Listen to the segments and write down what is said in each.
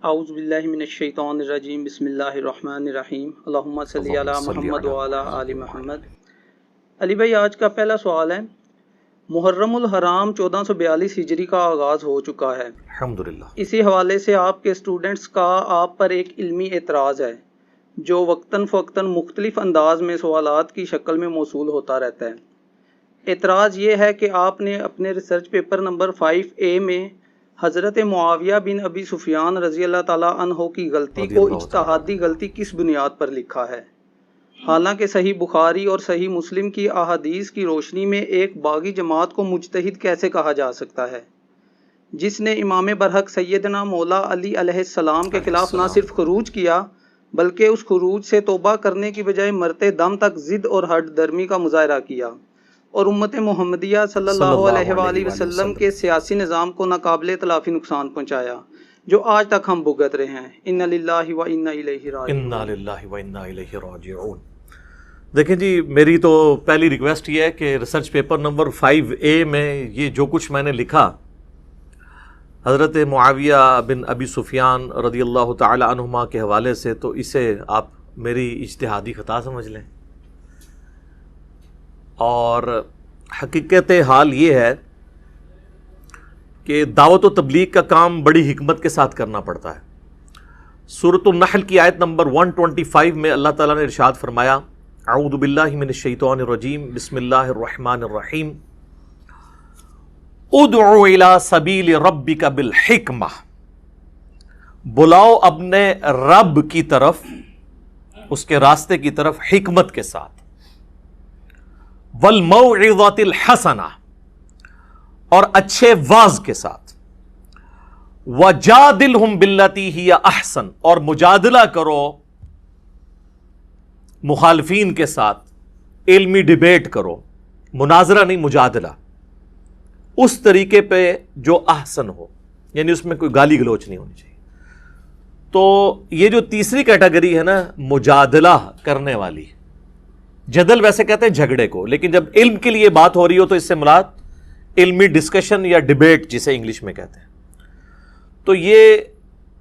اعوذ باللہ من الشیطان الرجیم، بسم اللہ الرحمن الرحیم، اللہم صلی علی محمد وعلی آل محمد۔ علی بھائی، آج کا پہلا سوال ہے، محرم الحرام 1442 ہجری کا آغاز ہو چکا ہے الحمدللہ۔ اسی حوالے سے آپ کے اسٹوڈنٹس کا آپ پر ایک علمی اعتراض ہے جو وقتاً فوقتاً مختلف انداز میں سوالات کی شکل میں موصول ہوتا رہتا ہے۔ اعتراض یہ ہے کہ آپ نے اپنے ریسرچ پیپر نمبر 5A میں حضرت معاویہ بن ابی سفیان رضی اللہ تعالیٰ عنہ کی غلطی کو اجتہادی غلطی کس بنیاد پر لکھا ہے، حالانکہ صحیح بخاری اور صحیح مسلم کی احادیث کی روشنی میں ایک باغی جماعت کو مجتہد کیسے کہا جا سکتا ہے، جس نے امام برحق سیدنا مولا علی علیہ السلام کے خلاف نہ صرف خروج کیا بلکہ اس خروج سے توبہ کرنے کی بجائے مرتے دم تک ضد اور ہٹ درمی کا مظاہرہ کیا اور امت محمدیہ صلی اللہ علیہ وآلہ وسلم کے سیاسی نظام کو ناقابل تلافی نقصان پہنچایا جو آج تک ہم بھگت رہے ہیں۔ انا للہ و انا الیہ راجعون۔ انا للہ و انا الیہ راجعون۔ دیکھیں جی، میری تو پہلی ریکویسٹ یہ ہے کہ ریسرچ پیپر نمبر 5A میں یہ جو کچھ میں نے لکھا حضرت معاویہ بن ابی سفیان رضی اللہ تعالی عنہما کے حوالے سے، تو اسے آپ میری اجتہادی خطا سمجھ لیں، اور حقیقت حال یہ ہے کہ دعوت و تبلیغ کا کام بڑی حکمت کے ساتھ کرنا پڑتا ہے۔ سورۃ النحل کی آیت نمبر 125 میں اللہ تعالیٰ نے ارشاد فرمایا، اعوذ باللہ من الشیطان الرجیم، بسم اللہ الرحمن الرحیم، ادع الی سبیل ربک بالحکمہ، بلاؤ اپنے رب کی طرف، اس کے راستے کی طرف حکمت کے ساتھ، والموعظۃ الحسنہ، اور اچھے واعظ کے ساتھ، وجادلہم باللتی ہی احسن، اور مجادلہ کرو مخالفین کے ساتھ، علمی ڈیبیٹ کرو، مناظرہ نہیں، مجادلہ، اس طریقے پہ جو احسن ہو، یعنی اس میں کوئی گالی گلوچ نہیں ہونی چاہیے۔ تو یہ جو تیسری کیٹیگری ہے نا، مجادلہ کرنے والی، جدل ویسے کہتے ہیں جھگڑے کو، لیکن جب علم کے لیے بات ہو رہی ہو تو اس سے مراد علمی ڈسکشن یا ڈیبیٹ جسے انگلش میں کہتے ہیں۔ تو یہ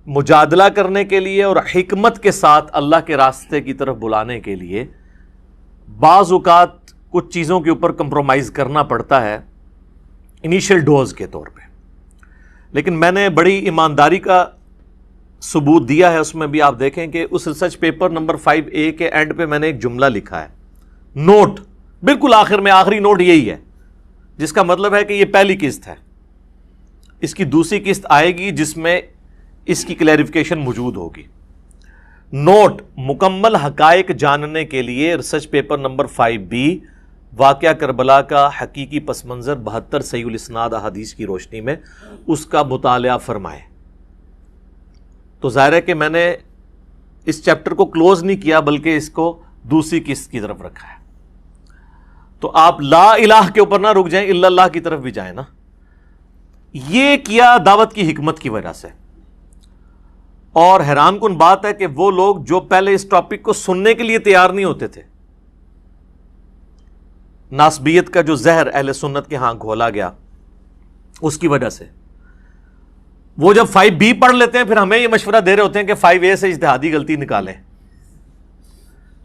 مجادلہ کرنے کے لیے اور حکمت کے ساتھ اللہ کے راستے کی طرف بلانے کے لیے بعض اوقات کچھ چیزوں کے اوپر کمپرومائز کرنا پڑتا ہے انیشل ڈوز کے طور پہ، لیکن میں نے بڑی ایمانداری کا ثبوت دیا ہے۔ اس میں بھی آپ دیکھیں کہ اس ریسرچ پیپر نمبر 5A کے اینڈ پہ میں نے ایک جملہ لکھا ہے، نوٹ بالکل آخر میں، آخری نوٹ یہی ہے، جس کا مطلب ہے کہ یہ پہلی قسط ہے، اس کی دوسری قسط آئے گی جس میں اس کی کلیریفیکیشن موجود ہوگی۔ نوٹ، مکمل حقائق جاننے کے لیے ریسرچ پیپر نمبر 5B، واقعہ کربلا کا حقیقی پس منظر 72 صحیح الاسناد احادیث کی روشنی میں اس کا مطالعہ فرمائیں۔ تو ظاہر ہے کہ میں نے اس چیپٹر کو کلوز نہیں کیا بلکہ اس کو دوسری قسط کی طرف رکھا ہے۔ تو آپ لا الہ کے اوپر نہ رک جائیں، الا اللہ کی طرف بھی جائیں نا۔ یہ کیا دعوت کی حکمت کی وجہ سے، اور حیران کن بات ہے کہ وہ لوگ جو پہلے اس ٹاپک کو سننے کے لیے تیار نہیں ہوتے تھے، ناسبیت کا جو زہر اہل سنت کے ہاں گھولا گیا اس کی وجہ سے، وہ جب 5B پڑھ لیتے ہیں پھر ہمیں یہ مشورہ دے رہے ہوتے ہیں کہ 5A سے اجتہادی غلطی نکالیں۔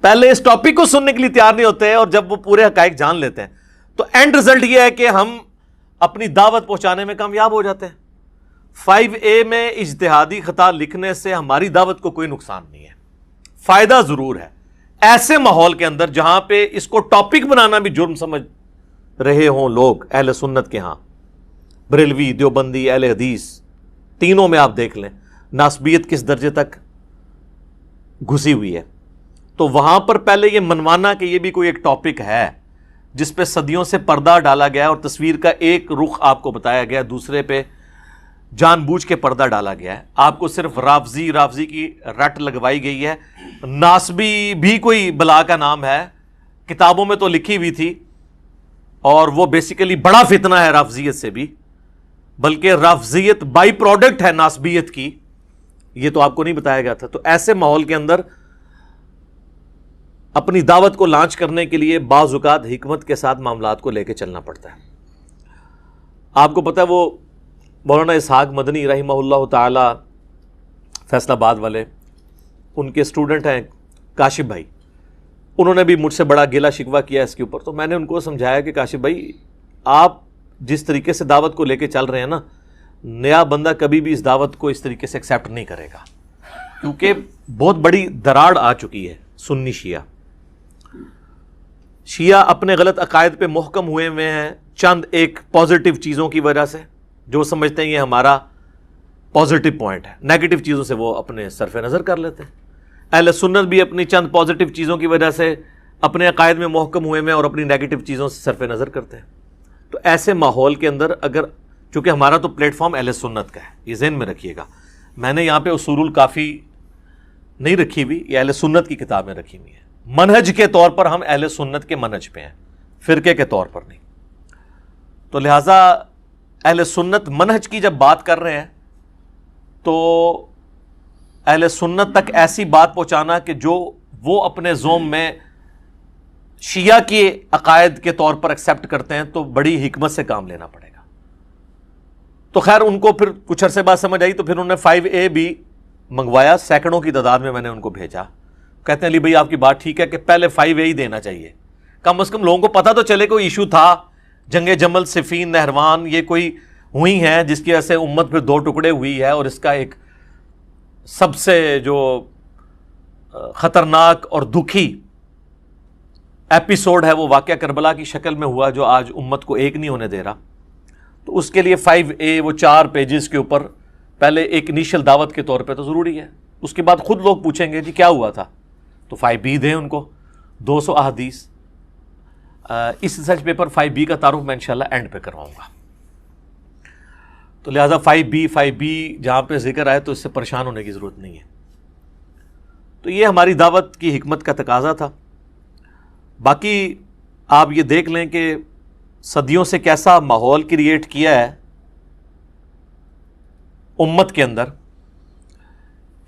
پہلے اس ٹاپک کو سننے کے لیے تیار نہیں ہوتے ہیں، اور جب وہ پورے حقائق جان لیتے ہیں تو اینڈ رزلٹ یہ ہے کہ ہم اپنی دعوت پہنچانے میں کامیاب ہو جاتے ہیں۔ 5A میں اجتہادی خطا لکھنے سے ہماری دعوت کو کوئی نقصان نہیں ہے، فائدہ ضرور ہے۔ ایسے ماحول کے اندر جہاں پہ اس کو ٹاپک بنانا بھی جرم سمجھ رہے ہوں لوگ اہل سنت کے ہاں، بریلوی، دیوبندی، اہل حدیث، تینوں میں آپ دیکھ لیں ناسبیت کس درجے تک گھسی ہوئی ہے، تو وہاں پر پہلے یہ منوانا کہ یہ بھی کوئی ایک ٹاپک ہے جس پہ صدیوں سے پردہ ڈالا گیا اور تصویر کا ایک رخ آپ کو بتایا گیا، دوسرے پہ جان بوجھ کے پردہ ڈالا گیا ہے، آپ کو صرف رافضی کی رٹ لگوائی گئی ہے۔ ناسبی بھی کوئی بلا کا نام ہے، کتابوں میں تو لکھی ہوئی تھی، اور وہ بیسیکلی بڑا فتنہ ہے رافضیت سے بھی، بلکہ رافضیت بائی پروڈکٹ ہے ناسبیت کی، یہ تو آپ کو نہیں بتایا گیا تھا۔ تو ایسے ماحول کے اندر اپنی دعوت کو لانچ کرنے کے لیے بعض اوقات حکمت کے ساتھ معاملات کو لے کے چلنا پڑتا ہے۔ آپ کو پتہ ہے وہ مولانا اسحاق مدنی رحمہ اللہ تعالی فیصل آباد والے، ان کے اسٹوڈنٹ ہیں کاشف بھائی، انہوں نے بھی مجھ سے بڑا گیلا شکوہ کیا اس کے اوپر. تو میں نے ان کو سمجھایا کہ کاشف بھائی آپ جس طریقے سے دعوت کو لے کے چل رہے ہیں نا، نیا بندہ کبھی بھی اس دعوت کو اس طریقے سے ایکسیپٹ نہیں کرے گا، کیونکہ بہت بڑی دراڑ آ چکی ہے. سنی شیعہ اپنے غلط عقائد پہ محکم ہوئے ہیں چند ایک پازیٹیو چیزوں کی وجہ سے، جو سمجھتے ہیں یہ ہمارا پازیٹیو پوائنٹ ہے، نیگیٹو چیزوں سے وہ اپنے صرف نظر کر لیتے ہیں. اہل سنت بھی اپنی چند پازیٹیو چیزوں کی وجہ سے اپنے عقائد میں محکم ہوئے ہیں اور اپنی نیگیٹو چیزوں سے صرف نظر کرتے ہیں. تو ایسے ماحول کے اندر اگر، چونکہ ہمارا تو پلیٹ فارم اہل سنت کا ہے، یہ ذہن میں رکھیے گا، میں نے یہاں پہ اصول الکافی نہیں رکھی ہوئی، یہ اہل سنت کی کتابیں رکھی ہوئی ہیں. منہج کے طور پر ہم اہل سنت کے منہج پہ ہیں، فرقے کے طور پر نہیں. تو لہٰذا اہل سنت منہج کی جب بات کر رہے ہیں تو اہل سنت تک ایسی بات پہنچانا کہ جو وہ اپنے زوم میں شیعہ کے عقائد کے طور پر ایکسیپٹ کرتے ہیں، تو بڑی حکمت سے کام لینا پڑے گا. تو خیر ان کو پھر کچھ عرصے بعد سمجھ آئی، تو پھر انہوں نے 5A بھی منگوایا، سینکڑوں کی تعداد میں نے ان کو بھیجا. کہتے ہیں علی بھائی آپ کی بات ٹھیک ہے کہ پہلے 5A ہی دینا چاہیے، کم از کم لوگوں کو پتہ تو چلے کوئی ایشو تھا، جنگ جمل، صفین، نہروان، یہ کوئی ہوئی ہیں جس کی وجہ سے امت پھر دو ٹکڑے ہوئی ہے، اور اس کا ایک سب سے جو خطرناک اور دکھی ایپیسوڈ ہے وہ واقعہ کربلا کی شکل میں ہوا، جو آج امت کو ایک نہیں ہونے دے رہا. تو اس کے لیے 5A وہ 4 پیجز کے اوپر پہلے ایک انیشل دعوت کے طور پہ تو ضروری ہے. اس کے بعد خود لوگ پوچھیں گے جی کیا ہوا تھا، تو 5B دیں ان کو 200 احادیث. اس ریسرچ پیپر 5B کا تعارف میں انشاءاللہ اینڈ پہ کرواؤں گا. تو لہٰذا 5B جہاں پہ ذکر آئے تو اس سے پریشان ہونے کی ضرورت نہیں ہے. تو یہ ہماری دعوت کی حکمت کا تقاضا تھا. باقی آپ یہ دیکھ لیں کہ صدیوں سے کیسا ماحول کریٹ کیا ہے امت کے اندر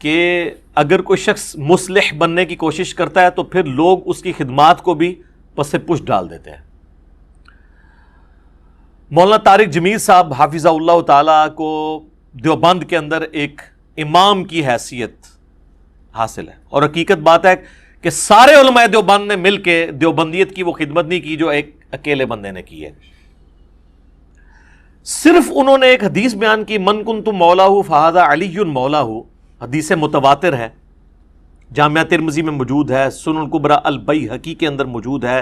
کہ اگر کوئی شخص مصلح بننے کی کوشش کرتا ہے تو پھر لوگ اس کی خدمات کو بھی پس پش ڈال دیتے ہیں. مولانا طارق جمیل صاحب حافظہ اللہ تعالیٰ کو دیوبند کے اندر ایک امام کی حیثیت حاصل ہے، اور حقیقت بات ہے کہ سارے علماء دیوبند نے مل کے دیوبندیت کی وہ خدمت نہیں کی جو ایک اکیلے بندے نے کی ہے. صرف انہوں نے ایک حدیث بیان کی، من کنت مولاہ فہذا علی مولاہ، حدیث متواتر ہے، جامعہ ترمذی میں موجود ہے، سنن الکبریٰ البیہقی کے اندر موجود ہے،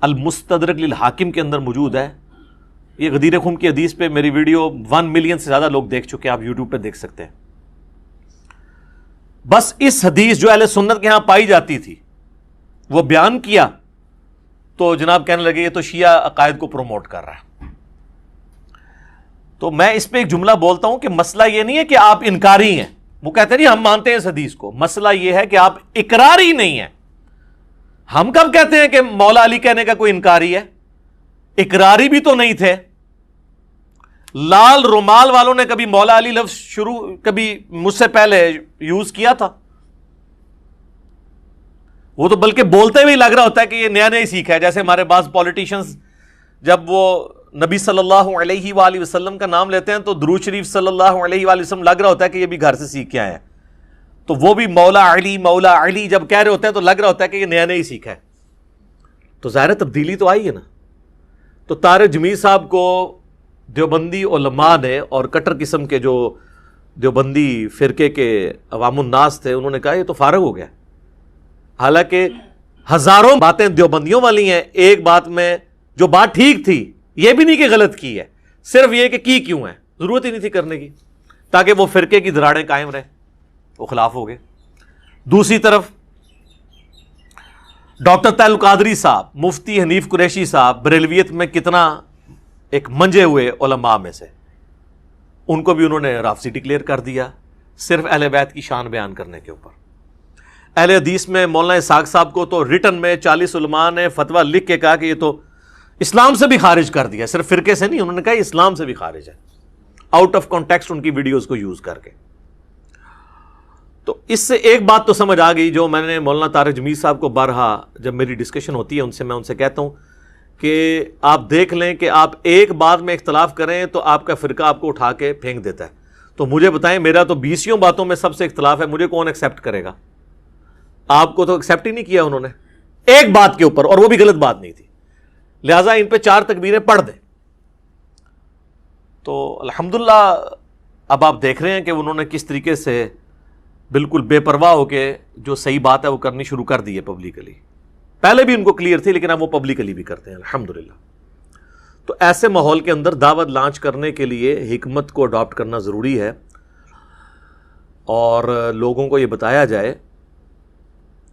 المستدرک للحاکم کے اندر موجود ہے. یہ غدیر خم کی حدیث پہ میری ویڈیو 1 ملین سے زیادہ لوگ دیکھ چکے ہیں، آپ یوٹیوب پہ دیکھ سکتے ہیں. بس اس حدیث جو اہل سنت کے ہاں پائی جاتی تھی وہ بیان کیا تو جناب کہنے لگے یہ تو شیعہ عقائد کو پروموٹ کر رہا ہے. تو میں اس پہ ایک جملہ بولتا ہوں کہ مسئلہ یہ نہیں ہے کہ آپ انکاری ہیں، وہ کہتے نہیں ہم مانتے ہیں اس حدیث کو، مسئلہ یہ ہے کہ آپ اقراری نہیں ہیں. ہم کب کہتے ہیں کہ مولا علی کہنے کا کوئی انکاری ہے؟ اقراری بھی تو نہیں تھے. لال رومال والوں نے کبھی مولا علی لفظ کبھی مجھ سے پہلے یوز کیا تھا؟ وہ تو بلکہ بولتے ہوئے لگ رہا ہوتا ہے کہ یہ نیا نیا سیکھا ہے. جیسے ہمارے بعض پولیٹیشنز جب وہ نبی صلی اللہ علیہ وآلہ وسلم کا نام لیتے ہیں تو درود شریف صلی اللہ علیہ وآلہ وسلم لگ رہا ہوتا ہے کہ یہ بھی گھر سے سیکھ کے آئے ہیں. تو وہ بھی مولا علی جب کہہ رہے ہوتے ہیں تو لگ رہا ہوتا ہے کہ یہ نیا نیا سیکھا ہے. تو ظاہر تبدیلی تو آئی ہے نا. تو طارق جمیل صاحب کو دیوبندی علماء نے اور کٹر قسم کے جو دیوبندی فرقے کے عوام الناس تھے انہوں نے کہا یہ تو فارغ ہو گیا. حالانکہ ہزاروں باتیں دیوبندیوں والی ہیں، ایک بات میں جو بات ٹھیک تھی یہ بھی نہیں کہ غلط کی ہے، صرف یہ کہ کی کیوں ہے، ضرورت ہی نہیں تھی کرنے کی، تاکہ وہ فرقے کی دراڑیں قائم رہیں، وہ خلاف ہو گئے. دوسری طرف ڈاکٹر طاہر القادری صاحب، مفتی حنیف قریشی صاحب بریلویت میں کتنا ایک منجے ہوئے علماء میں سے، ان کو بھی انہوں نے رافضی ڈکلیئر کر دیا صرف اہل بیت کی شان بیان کرنے کے اوپر. اہل حدیث میں مولانا اسحاق صاحب کو تو ریٹن میں 40 علماء نے فتویٰ لکھ کے کہا کہ یہ تو اسلام سے بھی خارج کر دیا، صرف فرقے سے نہیں، انہوں نے کہا یہ اسلام سے بھی خارج ہے، آؤٹ آف کانٹیکسٹ ان کی ویڈیوز کو یوز کر کے. تو اس سے ایک بات تو سمجھ آ گئی جو میں نے مولانا طارق جمیل صاحب کو بارہا جب میری ڈسکشن ہوتی ہے ان سے میں ان سے کہتا ہوں کہ آپ دیکھ لیں کہ آپ ایک بات میں اختلاف کریں تو آپ کا فرقہ آپ کو اٹھا کے پھینک دیتا ہے. تو مجھے بتائیں، میرا تو 20 باتوں میں سب سے اختلاف ہے، مجھے کون ایکسیپٹ کرے گا؟ آپ کو تو ایکسیپٹ ہی نہیں کیا انہوں نے ایک بات کے اوپر، اور وہ بھی غلط بات نہیں تھی. لہٰذا ان پہ 4 تکبیریں پڑھ دیں. تو الحمدللہ اب آپ دیکھ رہے ہیں کہ انہوں نے کس طریقے سے بالکل بے پرواہ ہو کے جو صحیح بات ہے وہ کرنی شروع کر دی ہے پبلکلی. پہلے بھی ان کو کلیئر تھی لیکن اب وہ پبلکلی بھی کرتے ہیں الحمدللہ. تو ایسے ماحول کے اندر دعوت لانچ کرنے کے لیے حکمت کو اڈاپٹ کرنا ضروری ہے، اور لوگوں کو یہ بتایا جائے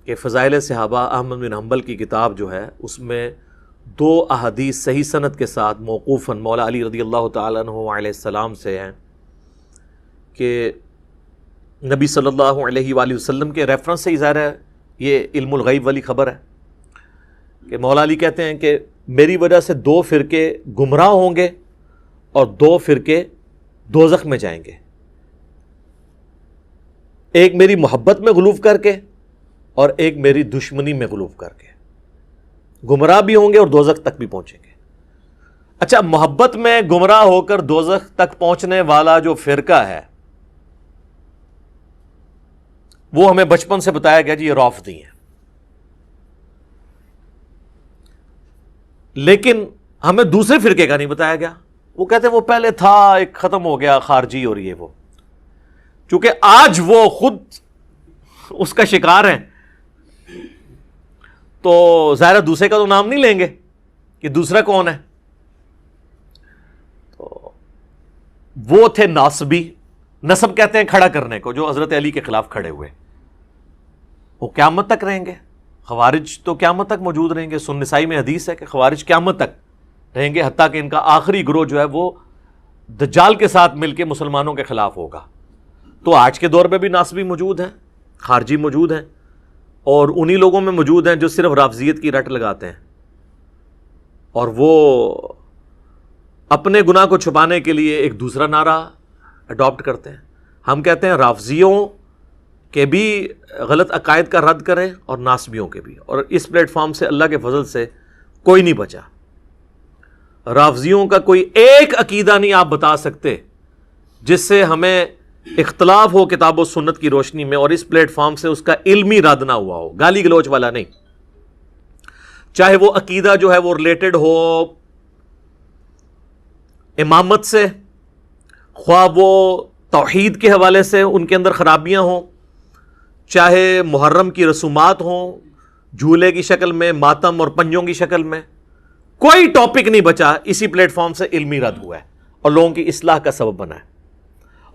کہ فضائل صحابہ احمد بن حنبل کی کتاب جو ہے اس میں 2 احادیث صحیح سند کے ساتھ موقوفاً مولا علی رضی اللہ تعالیٰ عنہ علیہ السلام سے ہیں کہ نبی صلی اللہ علیہ وآلہ وسلم کے ریفرنس سے ہی ظاہر ہے یہ علم الغیب والی خبر ہے کہ مولا علی کہتے ہیں کہ میری وجہ سے 2 فرقے گمراہ ہوں گے اور 2 فرقے دوزخ میں جائیں گے، ایک میری محبت میں غلوف کر کے اور ایک میری دشمنی میں غلوف کر کے. گمراہ بھی ہوں گے اور دوزخ تک بھی پہنچیں گے. اچھا، محبت میں گمراہ ہو کر دوزخ تک پہنچنے والا جو فرقہ ہے وہ ہمیں بچپن سے بتایا گیا جی یہ رافضی ہیں، لیکن ہمیں دوسرے فرقے کا نہیں بتایا گیا. وہ کہتے ہیں وہ پہلے تھا، ایک ختم ہو گیا، خارجی اور یہ وہ. چونکہ آج وہ خود اس کا شکار ہیں تو ظاہر دوسرے کا تو نام نہیں لیں گے کہ دوسرا کون ہے. تو وہ تھے ناصبی، نسب کہتے ہیں کھڑا کرنے کو، جو حضرت علی کے خلاف کھڑے ہوئے. وہ قیامت تک رہیں گے. خوارج تو قیامت تک موجود رہیں گے. سنن نسائی میں حدیث ہے کہ خوارج قیامت تک رہیں گے، حتیٰ کہ ان کا آخری گروہ جو ہے وہ دجال کے ساتھ مل کے مسلمانوں کے خلاف ہوگا. تو آج کے دور میں بھی ناصبی موجود ہیں، خارجی موجود ہیں، اور انہی لوگوں میں موجود ہیں جو صرف رافضیت کی رٹ لگاتے ہیں اور وہ اپنے گناہ کو چھپانے کے لیے ایک دوسرا نعرہ اڈاپٹ کرتے ہیں. ہم کہتے ہیں رافضیوں کے بھی غلط عقائد کا رد کریں اور ناصبیوں کے بھی، اور اس پلیٹ فارم سے اللہ کے فضل سے کوئی نہیں بچا. رافضیوں کا کوئی ایک عقیدہ نہیں آپ بتا سکتے جس سے ہمیں اختلاف ہو کتاب و سنت کی روشنی میں، اور اس پلیٹ فارم سے اس کا علمی رد نہ ہوا ہو، گالی گلوچ والا نہیں. چاہے وہ عقیدہ جو ہے وہ ریلیٹڈ ہو امامت سے، خواہ وہ توحید کے حوالے سے ان کے اندر خرابیاں ہوں، چاہے محرم کی رسومات ہوں جھولے کی شکل میں، ماتم اور پنجوں کی شکل میں، کوئی ٹاپک نہیں بچا اسی پلیٹ فارم سے علمی رد ہوا ہے اور لوگوں کی اصلاح کا سبب بنا ہے.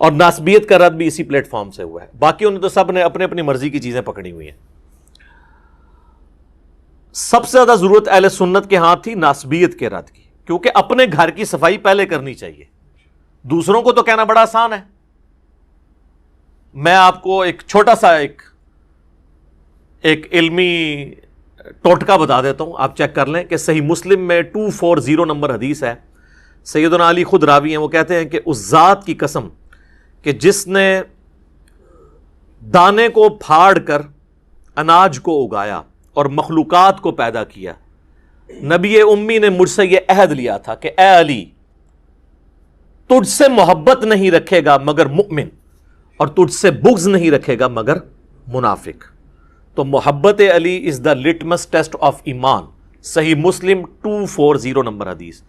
اور ناسبیت کا رد بھی اسی پلیٹ فارم سے ہوا ہے. باقیوں نے تو سب نے اپنے اپنی مرضی کی چیزیں پکڑی ہوئی ہیں. سب سے زیادہ ضرورت اہل سنت کے ہاں تھی ناسبیت کے رد کی، کیونکہ اپنے گھر کی صفائی پہلے کرنی چاہیے. دوسروں کو تو کہنا بڑا آسان ہے. میں آپ کو ایک چھوٹا سا ایک علمی ٹوٹکا بتا دیتا ہوں، آپ چیک کر لیں کہ صحیح مسلم میں 240 نمبر حدیث ہے. سیدنا علی خود راوی ہیں، وہ کہتے ہیں کہ اس ذات کی قسم کہ جس نے دانے کو پھاڑ کر اناج کو اگایا اور مخلوقات کو پیدا کیا، نبی امی نے مجھ سے یہ عہد لیا تھا کہ اے علی، تجھ سے محبت نہیں رکھے گا مگر مؤمن، اور تجھ سے بغض نہیں رکھے گا مگر منافق. تو محبت علی از دا لٹمس ٹیسٹ آف ایمان. صحیح مسلم 240 نمبر حدیث.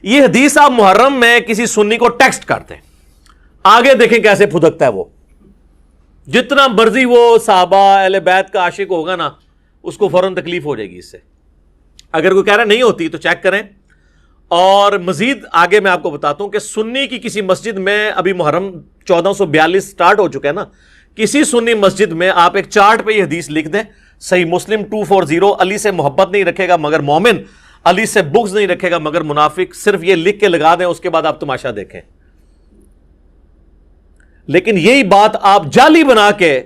یہ حدیث آپ محرم میں کسی سنی کو ٹیکسٹ کرتے ہیں، آگے دیکھیں کیسے پھدکتا ہے وہ. جتنا مرضی وہ صحابہ اہل بیت کا عاشق ہوگا نا، اس کو فوراً تکلیف ہو جائے گی اس سے. اگر کوئی کہہ رہا نہیں ہوتی تو چیک کریں. اور مزید آگے میں آپ کو بتاتا ہوں کہ سنی کی کسی مسجد میں، ابھی محرم 1442 سٹارٹ ہو چکا ہے نا، کسی سنی مسجد میں آپ ایک چارٹ پہ یہ حدیث لکھ دیں، صحیح مسلم 240، علی سے محبت نہیں رکھے گا مگر مومن، علی سے بغض نہیں رکھے گا مگر منافق. صرف یہ لکھ کے لگا دیں، اس کے بعد آپ تماشا دیکھیں. لیکن یہی بات آپ جعلی بنا کے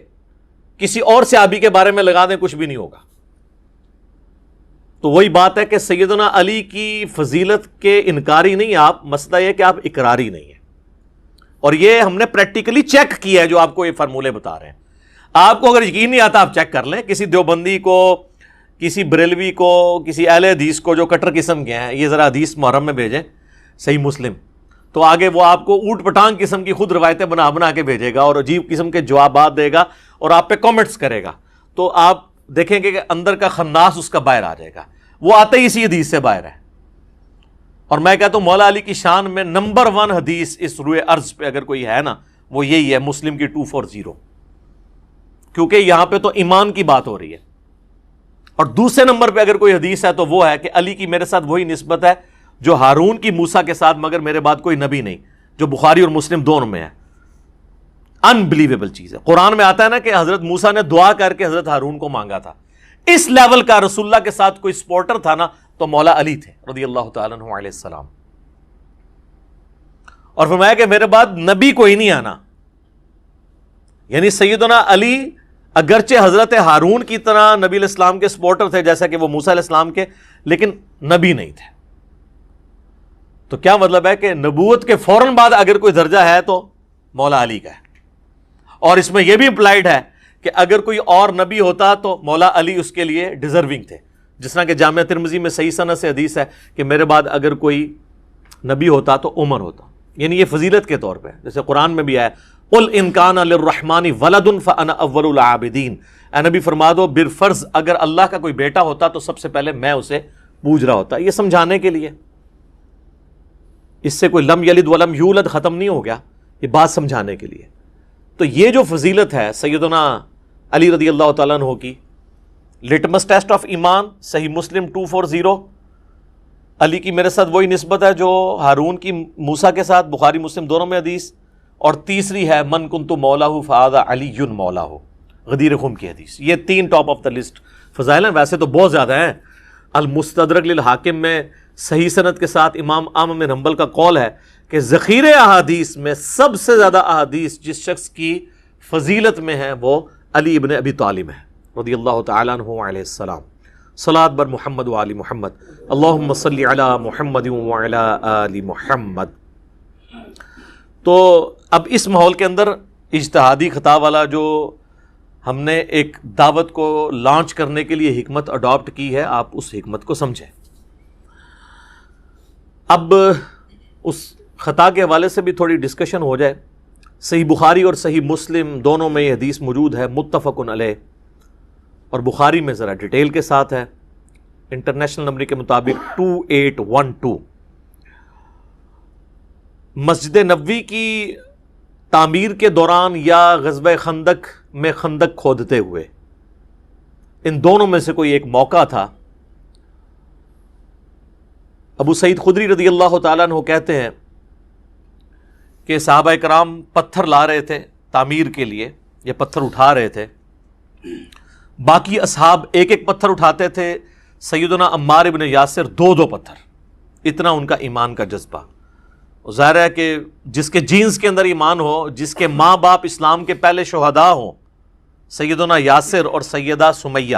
کسی اور صحابی کے بارے میں لگا دیں، کچھ بھی نہیں ہوگا. تو وہی بات ہے کہ سیدنا علی کی فضیلت کے انکاری نہیں آپ، مسئلہ یہ کہ آپ اقراری نہیں ہیں. اور یہ ہم نے پریکٹیکلی چیک کیا ہے جو آپ کو یہ فارمولے بتا رہے ہیں. آپ کو اگر یقین نہیں آتا آپ چیک کر لیں. کسی دیوبندی کو کسی بریلوی کو, کسی اہل حدیث کو جو کٹر قسم کے ہیں, یہ ذرا حدیث محرم میں بھیجیں صحیح مسلم, تو آگے وہ آپ کو اوٹ پٹانگ قسم کی خود روایتیں بنا بنا کے بھیجے گا اور عجیب قسم کے جوابات دے گا اور آپ پہ کامنٹس کرے گا, تو آپ دیکھیں گے کہ اندر کا خناس اس کا باہر آ جائے گا. وہ آتے ہی اسی حدیث سے باہر ہے. اور میں کہتا ہوں مولا علی کی شان میں نمبر 1 حدیث اس روئے ارض پہ اگر کوئی ہے نا, وہ یہی ہے, مسلم کی 240, کیونکہ یہاں پہ تو ایمان کی بات ہو رہی ہے. اور دوسرے نمبر پہ اگر کوئی حدیث ہے تو وہ ہے کہ علی کی میرے ساتھ وہی نسبت ہے جو ہارون کی موسیٰ کے ساتھ, مگر میرے بعد کوئی نبی نہیں, جو بخاری اور مسلم دونوں میں ہے. انبلیویبل چیز ہے. قرآن میں آتا ہے نا کہ حضرت موسیٰ نے دعا کر کے حضرت ہارون کو مانگا تھا. اس لیول کا رسول اللہ کے ساتھ کوئی سپورٹر تھا نا تو مولا علی تھے رضی اللہ تعالیٰ عنہ علیہ السلام. اور فرمایا کہ میرے بعد نبی کوئی نہیں آنا. یعنی سیدنا علی اگرچہ حضرت ہارون کی طرح نبی علیہ السلام کے سپورٹر تھے جیسا کہ وہ موسیٰ علیہ السلام کے, لیکن نبی نہیں تھے. تو کیا مطلب ہے کہ نبوت کے فوراً بعد اگر کوئی درجہ ہے تو مولا علی کا ہے. اور اس میں یہ بھی امپلائڈ ہے کہ اگر کوئی اور نبی ہوتا تو مولا علی اس کے لیے ڈیزرونگ تھے. جس طرح کہ جامعہ ترمذی میں صحیح سند سے حدیث ہے کہ میرے بعد اگر کوئی نبی ہوتا تو عمر ہوتا. یعنی یہ فضیلت کے طور پہ, جیسے قرآن میں بھی آیا قل ان کان للرحمن ولد فانا اول العابدین, اے نبی فرما دو بالفرض اگر اللہ کا کوئی بیٹا ہوتا تو سب سے پہلے میں اسے پوج رہا ہوتا. یہ سمجھانے کے لیے, اس سے کوئی لم یلد ولم یولد ختم نہیں ہو گیا, یہ بات سمجھانے کے لیے. تو یہ جو فضیلت ہے سیدنا علی رضی اللہ تعالیٰ عنہ کی, لٹمس ٹیسٹ آف ایمان, صحیح مسلم 240, علی کی میرے ساتھ وہی نسبت ہے جو ہارون کی موسیٰ کے ساتھ, بخاری مسلم دونوں میں حدیث. اور تیسری ہے من کنت مولاہ فہذا علی مولاہ, غدیر خم کی حدیث. یہ 3 ٹاپ آف دا لسٹ فضائل ہیں, ویسے تو بہت زیادہ ہیں. المستدرک للحاکم میں صحیح سند کے ساتھ امام احمد بن حنبل کا قول ہے کہ ذخیرے احادیث میں سب سے زیادہ احادیث جس شخص کی فضیلت میں ہیں وہ علی ابن ابی طالب ہے رضی اللہ تعالیٰ عنہ علیہ السلام. صلاۃ بر محمد و آل محمد, اللہم صلی علی محمد و علی آل محمد. تو اب اس ماحول کے اندر اجتہادی خطا والا جو ہم نے ایک دعوت کو لانچ کرنے کے لیے حکمت اڈاپٹ کی ہے, آپ اس حکمت کو سمجھیں. اب اس خطا کے حوالے سے بھی تھوڑی ڈسکشن ہو جائے. صحیح بخاری اور صحیح مسلم دونوں میں یہ حدیث موجود ہے, متفق علیہ, اور بخاری میں ذرا ڈیٹیل کے ساتھ ہے. انٹرنیشنل نمبر کے مطابق 2812. مسجد نبوی کی تعمیر کے دوران یا غزوہ خندق میں خندق کھودتے ہوئے, ان دونوں میں سے کوئی ایک موقع تھا. ابو سعید خدری رضی اللہ تعالیٰ عنہ کہتے ہیں کہ صحابہ کرام پتھر لا رہے تھے تعمیر کے لیے, یہ پتھر اٹھا رہے تھے. باقی اصحاب ایک ایک پتھر اٹھاتے تھے, سیدنا عمار ابن یاسر 2 پتھر. اتنا ان کا ایمان کا جذبہ. ظاہر ہے کہ جس کے جینز کے اندر ایمان ہو, جس کے ماں باپ اسلام کے پہلے شہداء ہوں, سیدنا یاسر اور سیدہ سمیہ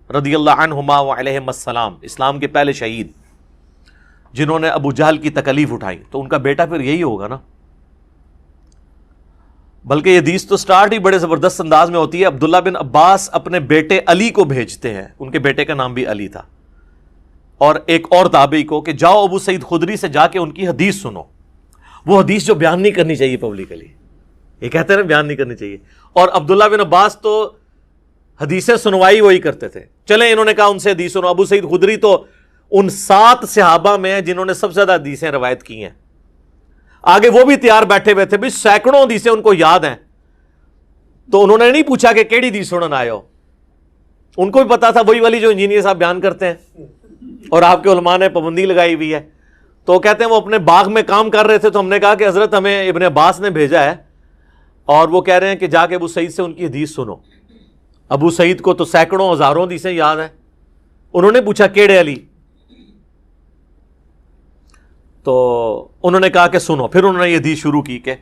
رضی اللہ عنہما و علیہم السلام, اسلام کے پہلے شہید جنہوں نے ابو جہل کی تکلیف اٹھائی, تو ان کا بیٹا پھر یہی ہوگا نا. بلکہ یہ حدیث تو سٹارٹ ہی بڑے زبردست انداز میں ہوتی ہے. عبداللہ بن عباس اپنے بیٹے علی کو بھیجتے ہیں, ان کے بیٹے کا نام بھی علی تھا, اور ایک اور تابعی کو کہ جاؤ ابو سعید خدری سے جا کے ان کی حدیث سنو. وہ حدیث جو بیان نہیں کرنی چاہیے پبلکلی, یہ کہتے ہیں بیان نہیں کرنی چاہیے. اور عبداللہ بن عباس تو حدیثیں سنوائی وہی کرتے تھے. چلیں انہوں نے کہا ان سے حدیث سنو. ابو سعید خدری تو ان 7 صحابہ میں ہیں جنہوں نے سب سے زیادہ حدیثیں روایت کی ہیں. آگے وہ بھی تیار بیٹھے ہوئے تھے, بھی سینکڑوں حدیثیں ان کو یاد ہیں. تو انہوں نے نہیں پوچھا کہ کیڑی حدیث سنن آئے ہو, ان کو بھی پتا تھا وہی والی جو انجینئر صاحب بیان کرتے ہیں, اور آپ کے علماء نے پابندی لگائی ہوئی ہے. تو کہتے ہیں وہ اپنے باغ میں کام کر رہے تھے, تو ہم نے کہا کہ حضرت ہمیں ابن عباس نے بھیجا ہے, اور وہ کہہ رہے ہیں کہ جا کے ابو سعید سے ان کی حدیث سنو. ابو سعید کو تو سینکڑوں ہزاروں حدیثیں یاد ہیں. انہوں نے پوچھا کیڑے علی, تو انہوں نے کہا کہ سنو. پھر انہوں نے یہ حدیث شروع کی کہ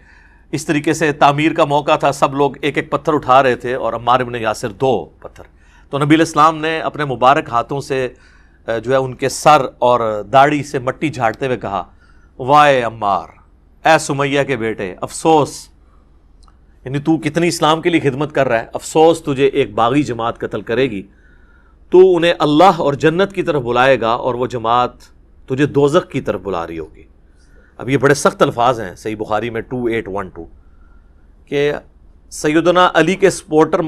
اس طریقے سے تعمیر کا موقع تھا, سب لوگ ایک ایک پتھر اٹھا رہے تھے, اور عمار بن یاسر 2 پتھر. تو نبی علیہ السلام نے اپنے مبارک ہاتھوں سے جو ہے ان کے سر اور داڑھی سے مٹی جھاڑتے ہوئے کہا, وائے عمار, اے سمیہ کے بیٹے, افسوس, یعنی تو کتنی اسلام کے لیے خدمت کر رہا ہے, افسوس تجھے ایک باغی جماعت قتل کرے گی. تو انہیں اللہ اور جنت کی طرف بلائے گا اور وہ جماعت تجھے دوزخ کی طرف بلا رہی ہوگی. اب یہ بڑے سخت الفاظ ہیں صحیح بخاری میں 2812 کہ سیدنا علی کے سپورٹر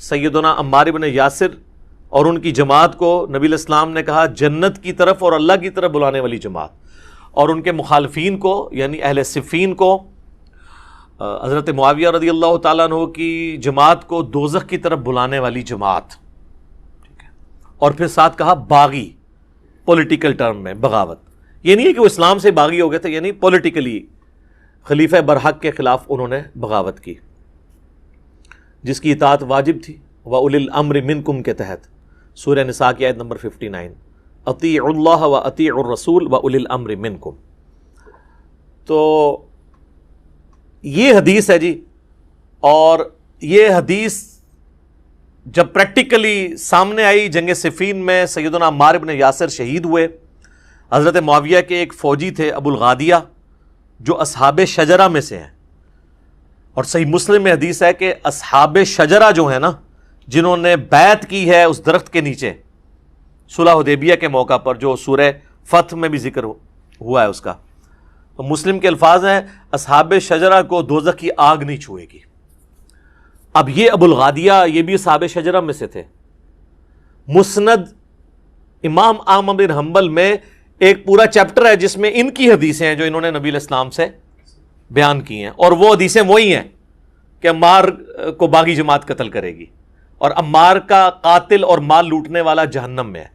سیدنا عمار بن یاسر اور ان کی جماعت کو نبی علیہ السلام نے کہا جنت کی طرف اور اللہ کی طرف بلانے والی جماعت، اور ان کے مخالفین کو یعنی اہل صفین کو حضرت معاویہ رضی اللہ تعالیٰ عنہ کی جماعت کو دوزخ کی طرف بلانے والی جماعت. ٹھیک ہے، اور پھر ساتھ کہا باغی، پولیٹیکل ٹرم میں بغاوت. یہ نہیں ہے کہ وہ اسلام سے باغی ہو گئے تھے، یعنی پولیٹیکلی خلیفہ برحق کے خلاف انہوں نے بغاوت کی جس کی اطاعت واجب تھی. وَأُولِي الْأَمْرِ مِنْكُمْ کے تحت سورہ نساء کی آیت نمبر 59 اطیعوا اللہ واطیعوا الرسول وَأُولِي الْأَمْرِ مِنْكُمْ. تو یہ حدیث ہے جی، اور یہ حدیث جب پریکٹیکلی سامنے آئی جنگ صفین میں سیدنا عمار بن یاسر شہید ہوئے. حضرت معاویہ کے ایک فوجی تھے ابو الغادیہ جو اصحاب شجرہ میں سے ہیں، اور صحیح مسلم میں حدیث ہے کہ اصحاب شجرہ جو ہیں نا، جنہوں نے بیعت کی ہے اس درخت کے نیچے صلح حدیبیہ کے موقع پر، جو سورہ فتح میں بھی ذکر ہوا ہے اس کا، تو مسلم کے الفاظ ہیں اصحاب شجرہ کو دوزخ کی آگ نہیں چھوئے گی. اب یہ ابو الغادیہ یہ بھی اصحاب شجرہ میں سے تھے. مسند امام احمد بن حنبل میں ایک پورا چیپٹر ہے جس میں ان کی حدیثیں ہیں جو انہوں نے نبی علیہ السلام سے بیان کی ہیں، اور وہ حدیثیں وہی ہیں کہ عمار کو باغی جماعت قتل کرے گی اور عمار کا قاتل اور مال لوٹنے والا جہنم میں ہے.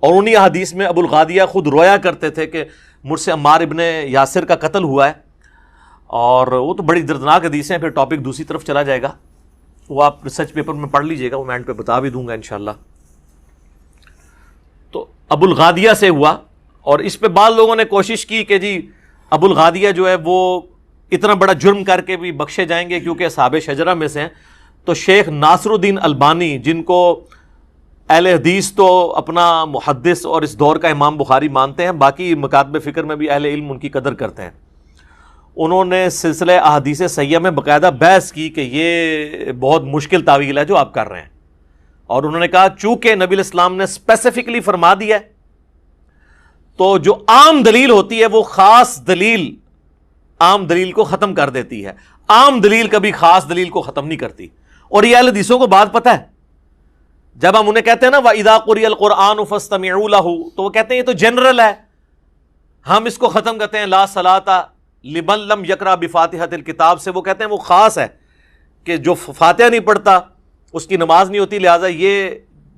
اور انہی حدیث میں ابو الغادیہ خود رویا کرتے تھے کہ مجھ سے عمار ابن یاسر کا قتل ہوا ہے. اور وہ تو بڑی دردناک حدیثیں ہیں، پھر ٹاپک دوسری طرف چلا جائے گا، وہ آپ ریسرچ پیپر میں پڑھ لیجئے گا، وہ میں اینڈ پہ بتا بھی دوں گا انشاءاللہ. تو ابو الغادیہ سے ہوا، اور اس پہ بعض لوگوں نے کوشش کی کہ جی ابو الغادیہ جو ہے وہ اتنا بڑا جرم کر کے بھی بخشے جائیں گے کیونکہ اصحاب شجرہ میں سے ہیں. تو شیخ ناصر الدین البانی، جن کو اہل حدیث تو اپنا محدث اور اس دور کا امام بخاری مانتے ہیں، باقی مکاتب فکر میں بھی اہل علم ان کی قدر کرتے ہیں، انہوں نے سلسلہ احادیث صحیحہ میں باقاعدہ بحث کی کہ یہ بہت مشکل تعویل ہے جو آپ کر رہے ہیں. اور انہوں نے کہا چونکہ نبی علیہ السلام نے اسپیسیفکلی فرما دیا ہے تو جو عام دلیل ہوتی ہے وہ خاص دلیل عام دلیل کو ختم کر دیتی ہے، عام دلیل کبھی خاص دلیل کو ختم نہیں کرتی. اور یہ اہل حدیثوں کو بات پتہ ہے، جب ہم انہیں کہتے ہیں نا وَإِذَا قُرِئَ الْقُرْآنُ فَاسْتَمِعُوا لَهُ، تو وہ کہتے ہیں یہ تو جنرل ہے، ہم اس کو ختم کرتے ہیں لا صلاۃ لمن لم یقرأ بفاتحۃ الکتاب سے. وہ کہتے ہیں وہ خاص ہے کہ جو فاتحہ نہیں پڑھتا اس کی نماز نہیں ہوتی، لہٰذا یہ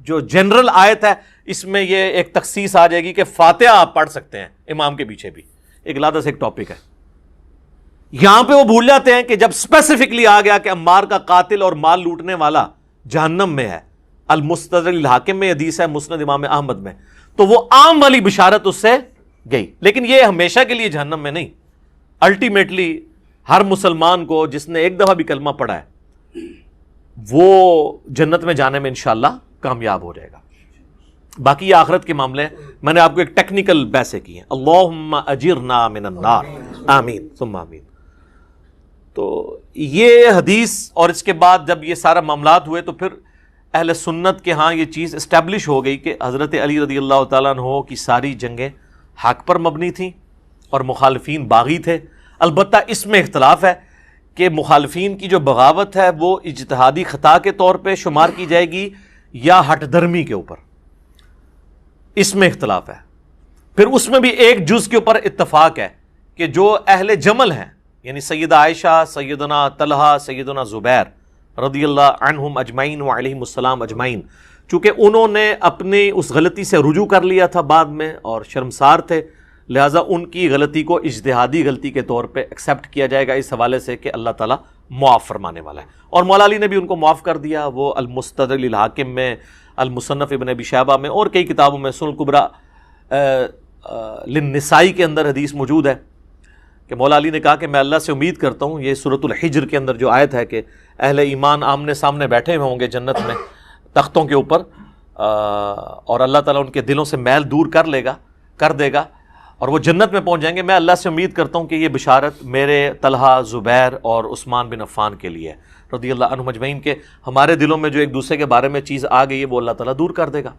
جو جنرل آیت ہے اس میں یہ ایک تخصیص آ جائے گی کہ فاتحہ آپ پڑھ سکتے ہیں امام کے پیچھے بھی. ایک علیحدہ سے ایک ٹاپک ہے. یہاں پہ وہ بھول جاتے ہیں کہ جب اسپیسیفکلی آ گیا کہ عمار کا قاتل اور مال لوٹنے والا جہنم میں ہے، المستدرک الحاکم میں حدیث ہے، مسند امام احمد میں، تو وہ عام والی بشارت اس سے گئی. لیکن یہ ہمیشہ کے لیے جہنم میں نہیں، الٹیمیٹلی ہر مسلمان کو جس نے ایک دفعہ بھی کلمہ پڑھا ہے وہ جنت میں جانے میں انشاءاللہ کامیاب ہو جائے گا. باقی یہ آخرت کے معاملے میں نے آپ کو ایک ٹیکنیکل بحثیں کی ہیں. اللہم اجرنا من النار، آمین ثم آمین. تو یہ حدیث، اور اس کے بعد جب یہ سارا معاملات ہوئے تو پھر اہل سنت کے ہاں یہ چیز اسٹیبلش ہو گئی کہ حضرت علی رضی اللہ تعالیٰ عنہ کی ساری جنگیں حق پر مبنی تھیں اور مخالفین باغی تھے. البتہ اس میں اختلاف ہے کہ مخالفین کی جو بغاوت ہے وہ اجتہادی خطا کے طور پہ شمار کی جائے گی یا ہٹ درمی کے اوپر، اس میں اختلاف ہے. پھر اس میں بھی ایک جز کے اوپر اتفاق ہے کہ جو اہل جمل ہیں یعنی سیدہ عائشہ، سیدنا طلحہ، سیدنا زبیر رضی اللہ عنہم اجمعین وعلیہم السلام اجمعین، چونکہ انہوں نے اپنی اس غلطی سے رجوع کر لیا تھا بعد میں اور شرمسار تھے، لہٰذا ان کی غلطی کو اجتہادی غلطی کے طور پہ ایکسیپٹ کیا جائے گا اس حوالے سے کہ اللہ تعالیٰ معاف فرمانے والا ہے. اور مولا علی نے بھی ان کو معاف کر دیا. وہ المستدرک للحاکم میں، المصنف ابن ابی شیبہ میں اور کئی کتابوں میں، سنن الکبریٰ للنسائی کے اندر حدیث موجود ہے کہ مولا علی نے کہا کہ میں اللہ سے امید کرتا ہوں، یہ سورۃ الحجر کے اندر جو آیت ہے کہ اہل ایمان آمنے سامنے بیٹھے ہوئے ہوں گے جنت میں تختوں کے اوپر، اور اللہ تعالیٰ ان کے دلوں سے میل دور کر دے گا، اور وہ جنت میں پہنچ جائیں گے. میں اللہ سے امید کرتا ہوں کہ یہ بشارت میرے طلحہ، زبیر اور عثمان بن عفان کے لیے رضی اللہ عنہم اجمعین، کے ہمارے دلوں میں جو ایک دوسرے کے بارے میں چیز آ گئی ہے وہ اللہ تعالیٰ دور کر دے گا.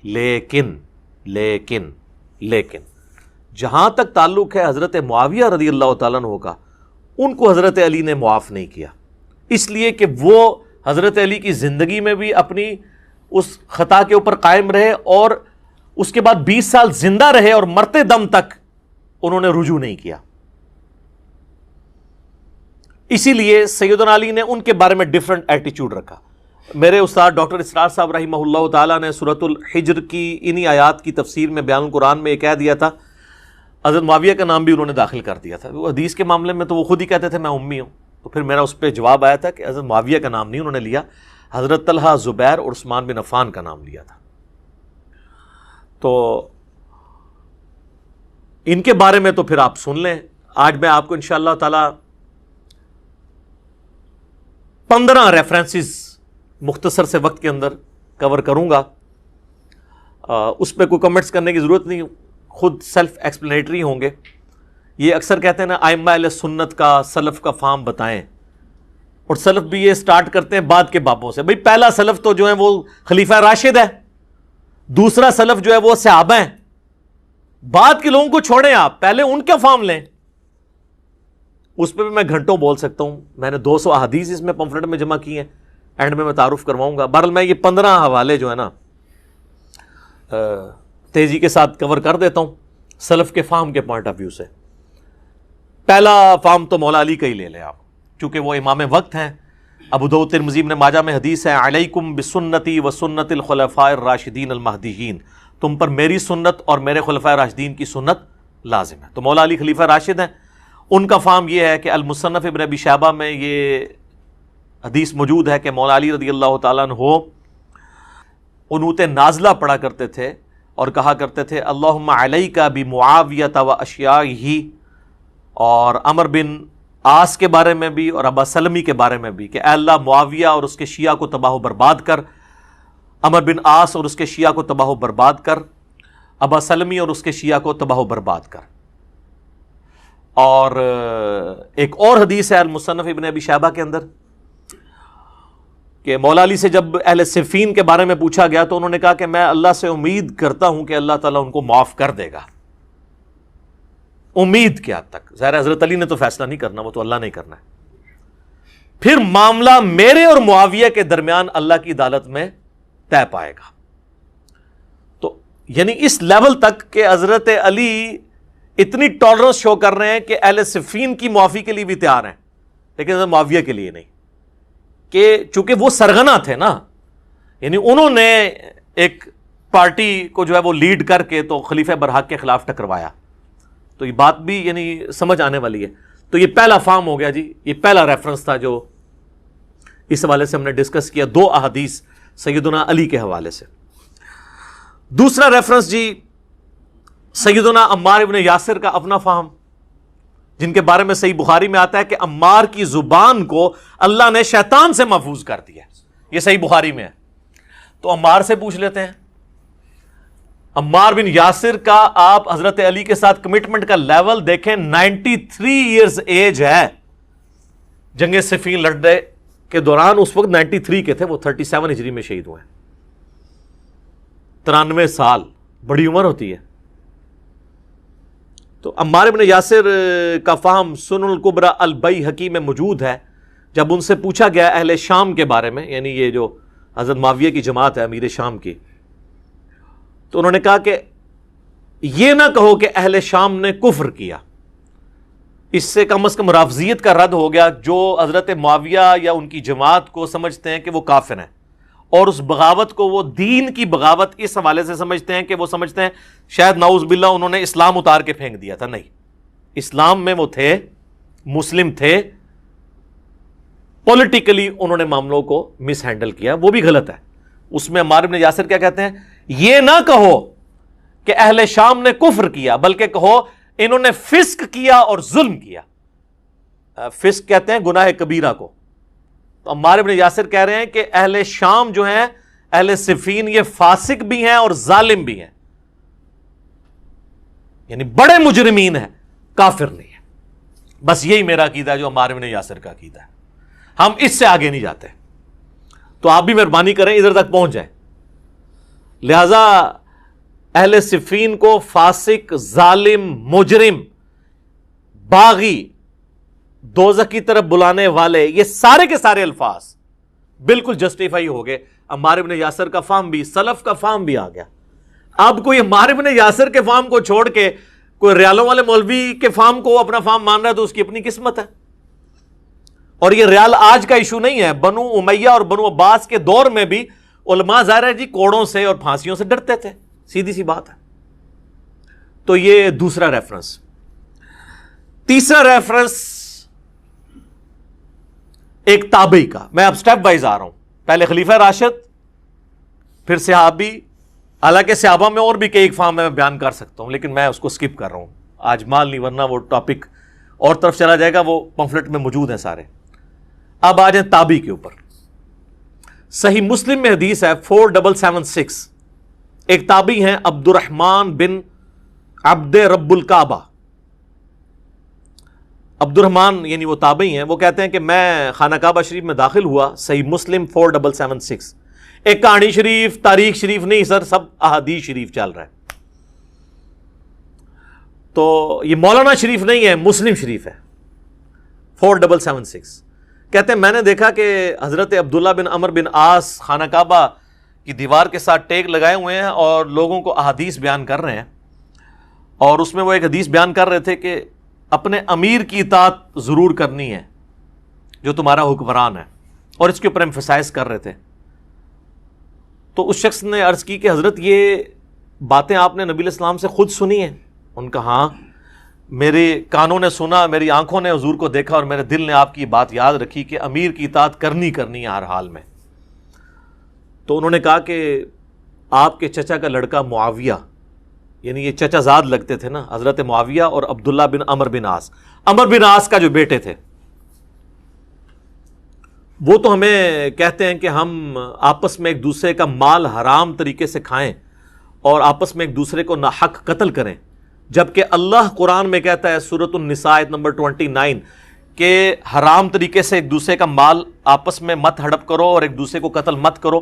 لیکن لیکن لیکن جہاں تک تعلق ہے حضرت معاویہ رضی اللہ تعالیٰ عنہ کا، ان کو حضرت علی نے معاف نہیں کیا، اس لیے کہ وہ حضرت علی کی زندگی میں بھی اپنی اس خطا کے اوپر قائم رہے، اور اس کے بعد 20 سال زندہ رہے، اور مرتے دم تک انہوں نے رجوع نہیں کیا. اسی لیے سیدنا علی نے ان کے بارے میں ڈیفرنٹ ایٹیچیوڈ رکھا. میرے استاد ڈاکٹر اسرار صاحب رحمہ اللہ تعالیٰ نے سورۃ الحجر کی انہی آیات کی تفسیر میں بیان القرآن میں یہ کہہ دیا تھا، حضرت معاویہ کا نام بھی انہوں نے داخل کر دیا تھا. وہ حدیث کے معاملے میں تو وہ خود ہی کہتے تھے میں امی ہوں، تو پھر میرا اس پہ جواب آیا تھا کہ حضرت معاویہ کا نام نہیں انہوں نے لیا، حضرت طلحہ، زبیر اور عثمان بن عفان کا نام لیا تھا. تو ان کے بارے میں تو پھر آپ سن لیں. آج میں آپ کو انشاءاللہ تعالی 15 ریفرنسز مختصر سے وقت کے اندر کور کروں گا. اس پہ کوئی کمنٹس کرنے کی ضرورت نہیں، خود سیلف ایکسپلینیٹری ہوں گے. یہ اکثر کہتے ہیں نا ائمہ اہل سنت کا سلف کا فام بتائیں، اور سلف بھی یہ سٹارٹ کرتے ہیں بعد کے بابوں سے. بھئی پہلا سلف تو جو ہے وہ خلیفہ راشد ہے، دوسرا سلف جو ہے وہ صحابہ ہیں. بعد کے لوگوں کو چھوڑیں، آپ پہلے ان کا فارم لیں. اس پہ بھی میں گھنٹوں بول سکتا ہوں. میں نے 200 احادیث اس میں پمفلٹ میں جمع کی ہیں، اینڈ میں تعارف کرواؤں گا. بہرحال میں یہ 15 حوالے جو ہے نا تیزی کے ساتھ کور کر دیتا ہوں سلف کے فام کے پوائنٹ آف ویو سے. پہلا فام تو مولا علی کا ہی لے لیں آپ، چونکہ وہ امام وقت ہیں. ابو داؤد، ترمذی، ابن ماجہ میں حدیث ہے، علیکم بسنتی و سنت الخلفاء الراشدین المہدیین، تم پر میری سنت اور میرے خلفاء راشدین کی سنت لازم ہے. تو مولا علی خلیفہ راشد ہیں. ان کا فام یہ ہے کہ المصنف ابن ابی شیبہ میں یہ حدیث موجود ہے کہ مولا علی رضی اللہ تعالیٰ عنہ قنوت نازلہ پڑھا کرتے تھے اور کہا کرتے تھے اللہم علیک بمعاویۃ و اشیاءہ، اور عمر بن عاص کے بارے میں بھی اور ابا سلمی کے بارے میں بھی کہ اے اللہ معاویہ اور اس کے شیعہ کو تباہ و برباد کر، عمر بن عاص اور اس کے شیعہ کو تباہ و برباد کر، ابا سلمی اور اس کے شیعہ کو تباہ و برباد کر. اور ایک اور حدیث ہے المصنف ابن ابی شیبہ کے اندر کہ مولا علی سے جب اہل صفین کے بارے میں پوچھا گیا تو انہوں نے کہا کہ میں اللہ سے امید کرتا ہوں کہ اللہ تعالیٰ ان کو معاف کر دے گا. امید کیا تک؟ ظاہر حضرت علی نے تو فیصلہ نہیں کرنا، وہ تو اللہ نے کرنا ہے. پھر معاملہ میرے اور معاویہ کے درمیان اللہ کی عدالت میں طے پائے گا. تو یعنی اس لیول تک کہ حضرت علی اتنی ٹالرنس شو کر رہے ہیں کہ اہل صفین کی معافی کے لیے بھی تیار ہیں، لیکن حضرت معاویہ کے لیے نہیں، کہ چونکہ وہ سرغنہ تھے نا، یعنی انہوں نے ایک پارٹی کو جو ہے وہ لیڈ کر کے تو خلیفہ برحق کے خلاف ٹکروایا. تو یہ بات بھی یعنی سمجھ آنے والی ہے. تو یہ پہلا فارم ہو گیا جی، یہ پہلا ریفرنس تھا جو اس حوالے سے ہم نے ڈسکس کیا، 2 احادیث سیدنا علی کے حوالے سے. دوسرا ریفرنس جی سیدنا عمار ابن یاسر کا اپنا فہم، جن کے بارے میں صحیح بخاری میں آتا ہے کہ عمار کی زبان کو اللہ نے شیطان سے محفوظ کر دیا. یہ صحیح بخاری میں ہے. تو عمار سے پوچھ لیتے ہیں. عمار بن یاسر کا آپ حضرت علی کے ساتھ کمٹمنٹ کا لیول دیکھیں، 93 ایئرز ایج ہے. جنگ صفین لڑنے کے دوران اس وقت 93 کے تھے، وہ 37 ہجری میں شہید ہوئے. 93 سال بڑی عمر ہوتی ہے. تو عمار بن یاسر کا فہم سنن الکبری البیہقی میں موجود ہے. جب ان سے پوچھا گیا اہل شام کے بارے میں، یعنی یہ جو حضرت معاویہ کی جماعت ہے امیر شام کی، تو انہوں نے کہا کہ یہ نہ کہو کہ اہل شام نے کفر کیا. اس سے کم از کم رافضیت کا رد ہو گیا، جو حضرت معاویہ یا ان کی جماعت کو سمجھتے ہیں کہ وہ کافر ہیں، اور اس بغاوت کو وہ دین کی بغاوت اس حوالے سے سمجھتے ہیں کہ وہ سمجھتے ہیں شاید نعوذ باللہ انہوں نے اسلام اتار کے پھینک دیا تھا. نہیں، اسلام میں وہ تھے، مسلم تھے، پولیٹیکلی انہوں نے معاملوں کو مس ہینڈل کیا، وہ بھی غلط ہے. اس میں عمار بن یاسر کیا کہتے ہیں، یہ نہ کہو کہ اہل شام نے کفر کیا، بلکہ کہو انہوں نے فسق کیا اور ظلم کیا. فسق کہتے ہیں گناہ کبیرہ کو. تو عمار بن یاسر کہہ رہے ہیں کہ اہل شام جو ہیں، اہل صفین، یہ فاسق بھی ہیں اور ظالم بھی ہیں. یعنی بڑے مجرمین ہیں، کافر نہیں ہے۔ بس یہی میرا عقیدہ ہے جو عمار بن یاسر کا عقیدہ ہے، ہم اس سے آگے نہیں جاتے۔ تو آپ بھی مہربانی کریں ادھر تک پہنچ جائیں۔ لہذا اہل صفین کو فاسق، ظالم، مجرم، باغی، دوزخ کی طرف بلانے والے، یہ سارے کے سارے الفاظ بالکل جسٹیفائی ہو گئے۔ عمار بن یاسر کا فہم بھی، سلف کا فہم بھی آ گیا۔ اب کوئی عمار بن یاسر کے فہم کو چھوڑ کے کوئی ریالوں والے مولوی کے فہم کو اپنا فہم مان رہا ہے تو اس کی اپنی قسمت ہے۔ اور یہ ریال آج کا ایشو نہیں ہے، بنو امیہ اور بنو عباس کے دور میں بھی علماء ظاہر ہے جی کوڑوں سے اور پھانسیوں سے ڈرتے تھے، سیدھی سی بات ہے۔ تو یہ دوسرا ریفرنس۔ تیسرا ریفرنس ایک تابعی کا، میں اب سٹیپ وائز آ رہا ہوں، پہلے خلیفہ راشد، پھر صحابی۔ حالانکہ صحابہ میں اور بھی کئی اقفام میں بیان کر سکتا ہوں لیکن میں اس کو سکپ کر رہا ہوں، آج مال نہیں، ورنہ وہ ٹاپک اور طرف چلا جائے گا، وہ پمفلٹ میں موجود ہیں سارے۔ اب آ جائیں تابعی کے اوپر۔ صحیح مسلم میں حدیث ہے 4776، ایک تابعی ہیں عبد الرحمن بن عبد رب الکعبہ۔ عبد الرحمن یعنی وہ تابعی ہیں، وہ کہتے ہیں کہ میں خانہ کعبہ شریف میں داخل ہوا، صحیح مسلم 4776۔ ایک کہانی شریف، تاریخ شریف نہیں سر، سب احادیث شریف چل رہا ہے۔ تو یہ مولانا شریف نہیں ہے، مسلم شریف ہے 4776۔ کہتے ہیں میں نے دیکھا کہ حضرت عبداللہ بن عمر بن عاص خانہ کعبہ کی دیوار کے ساتھ ٹیک لگائے ہوئے ہیں اور لوگوں کو احادیث بیان کر رہے ہیں، اور اس میں وہ ایک حدیث بیان کر رہے تھے کہ اپنے امیر کی اطاعت ضرور کرنی ہے جو تمہارا حکمران ہے، اور اس کے اوپر ایمفسائز کر رہے تھے۔ تو اس شخص نے عرض کی کہ حضرت یہ باتیں آپ نے نبی علیہ السلام سے خود سنی ہیں؟ ان کا ہاں، میرے کانوں نے سنا، میری آنکھوں نے حضور کو دیکھا، اور میرے دل نے آپ کی بات یاد رکھی کہ امیر کی اطاعت کرنی ہے ہر حال میں۔ تو انہوں نے کہا کہ آپ کے چچا کا لڑکا معاویہ، یعنی یہ چچا زاد لگتے تھے نا، حضرت معاویہ اور عبداللہ بن عمر بن عاص، عمر بن عاص کا جو بیٹے تھے، وہ تو ہمیں کہتے ہیں کہ ہم آپس میں ایک دوسرے کا مال حرام طریقے سے کھائیں اور آپس میں ایک دوسرے کو ناحق قتل کریں، جبکہ اللہ قرآن میں کہتا ہے سورۃ النساء آیت نمبر 29 کہ حرام طریقے سے ایک دوسرے کا مال آپس میں مت ہڑپ کرو اور ایک دوسرے کو قتل مت کرو۔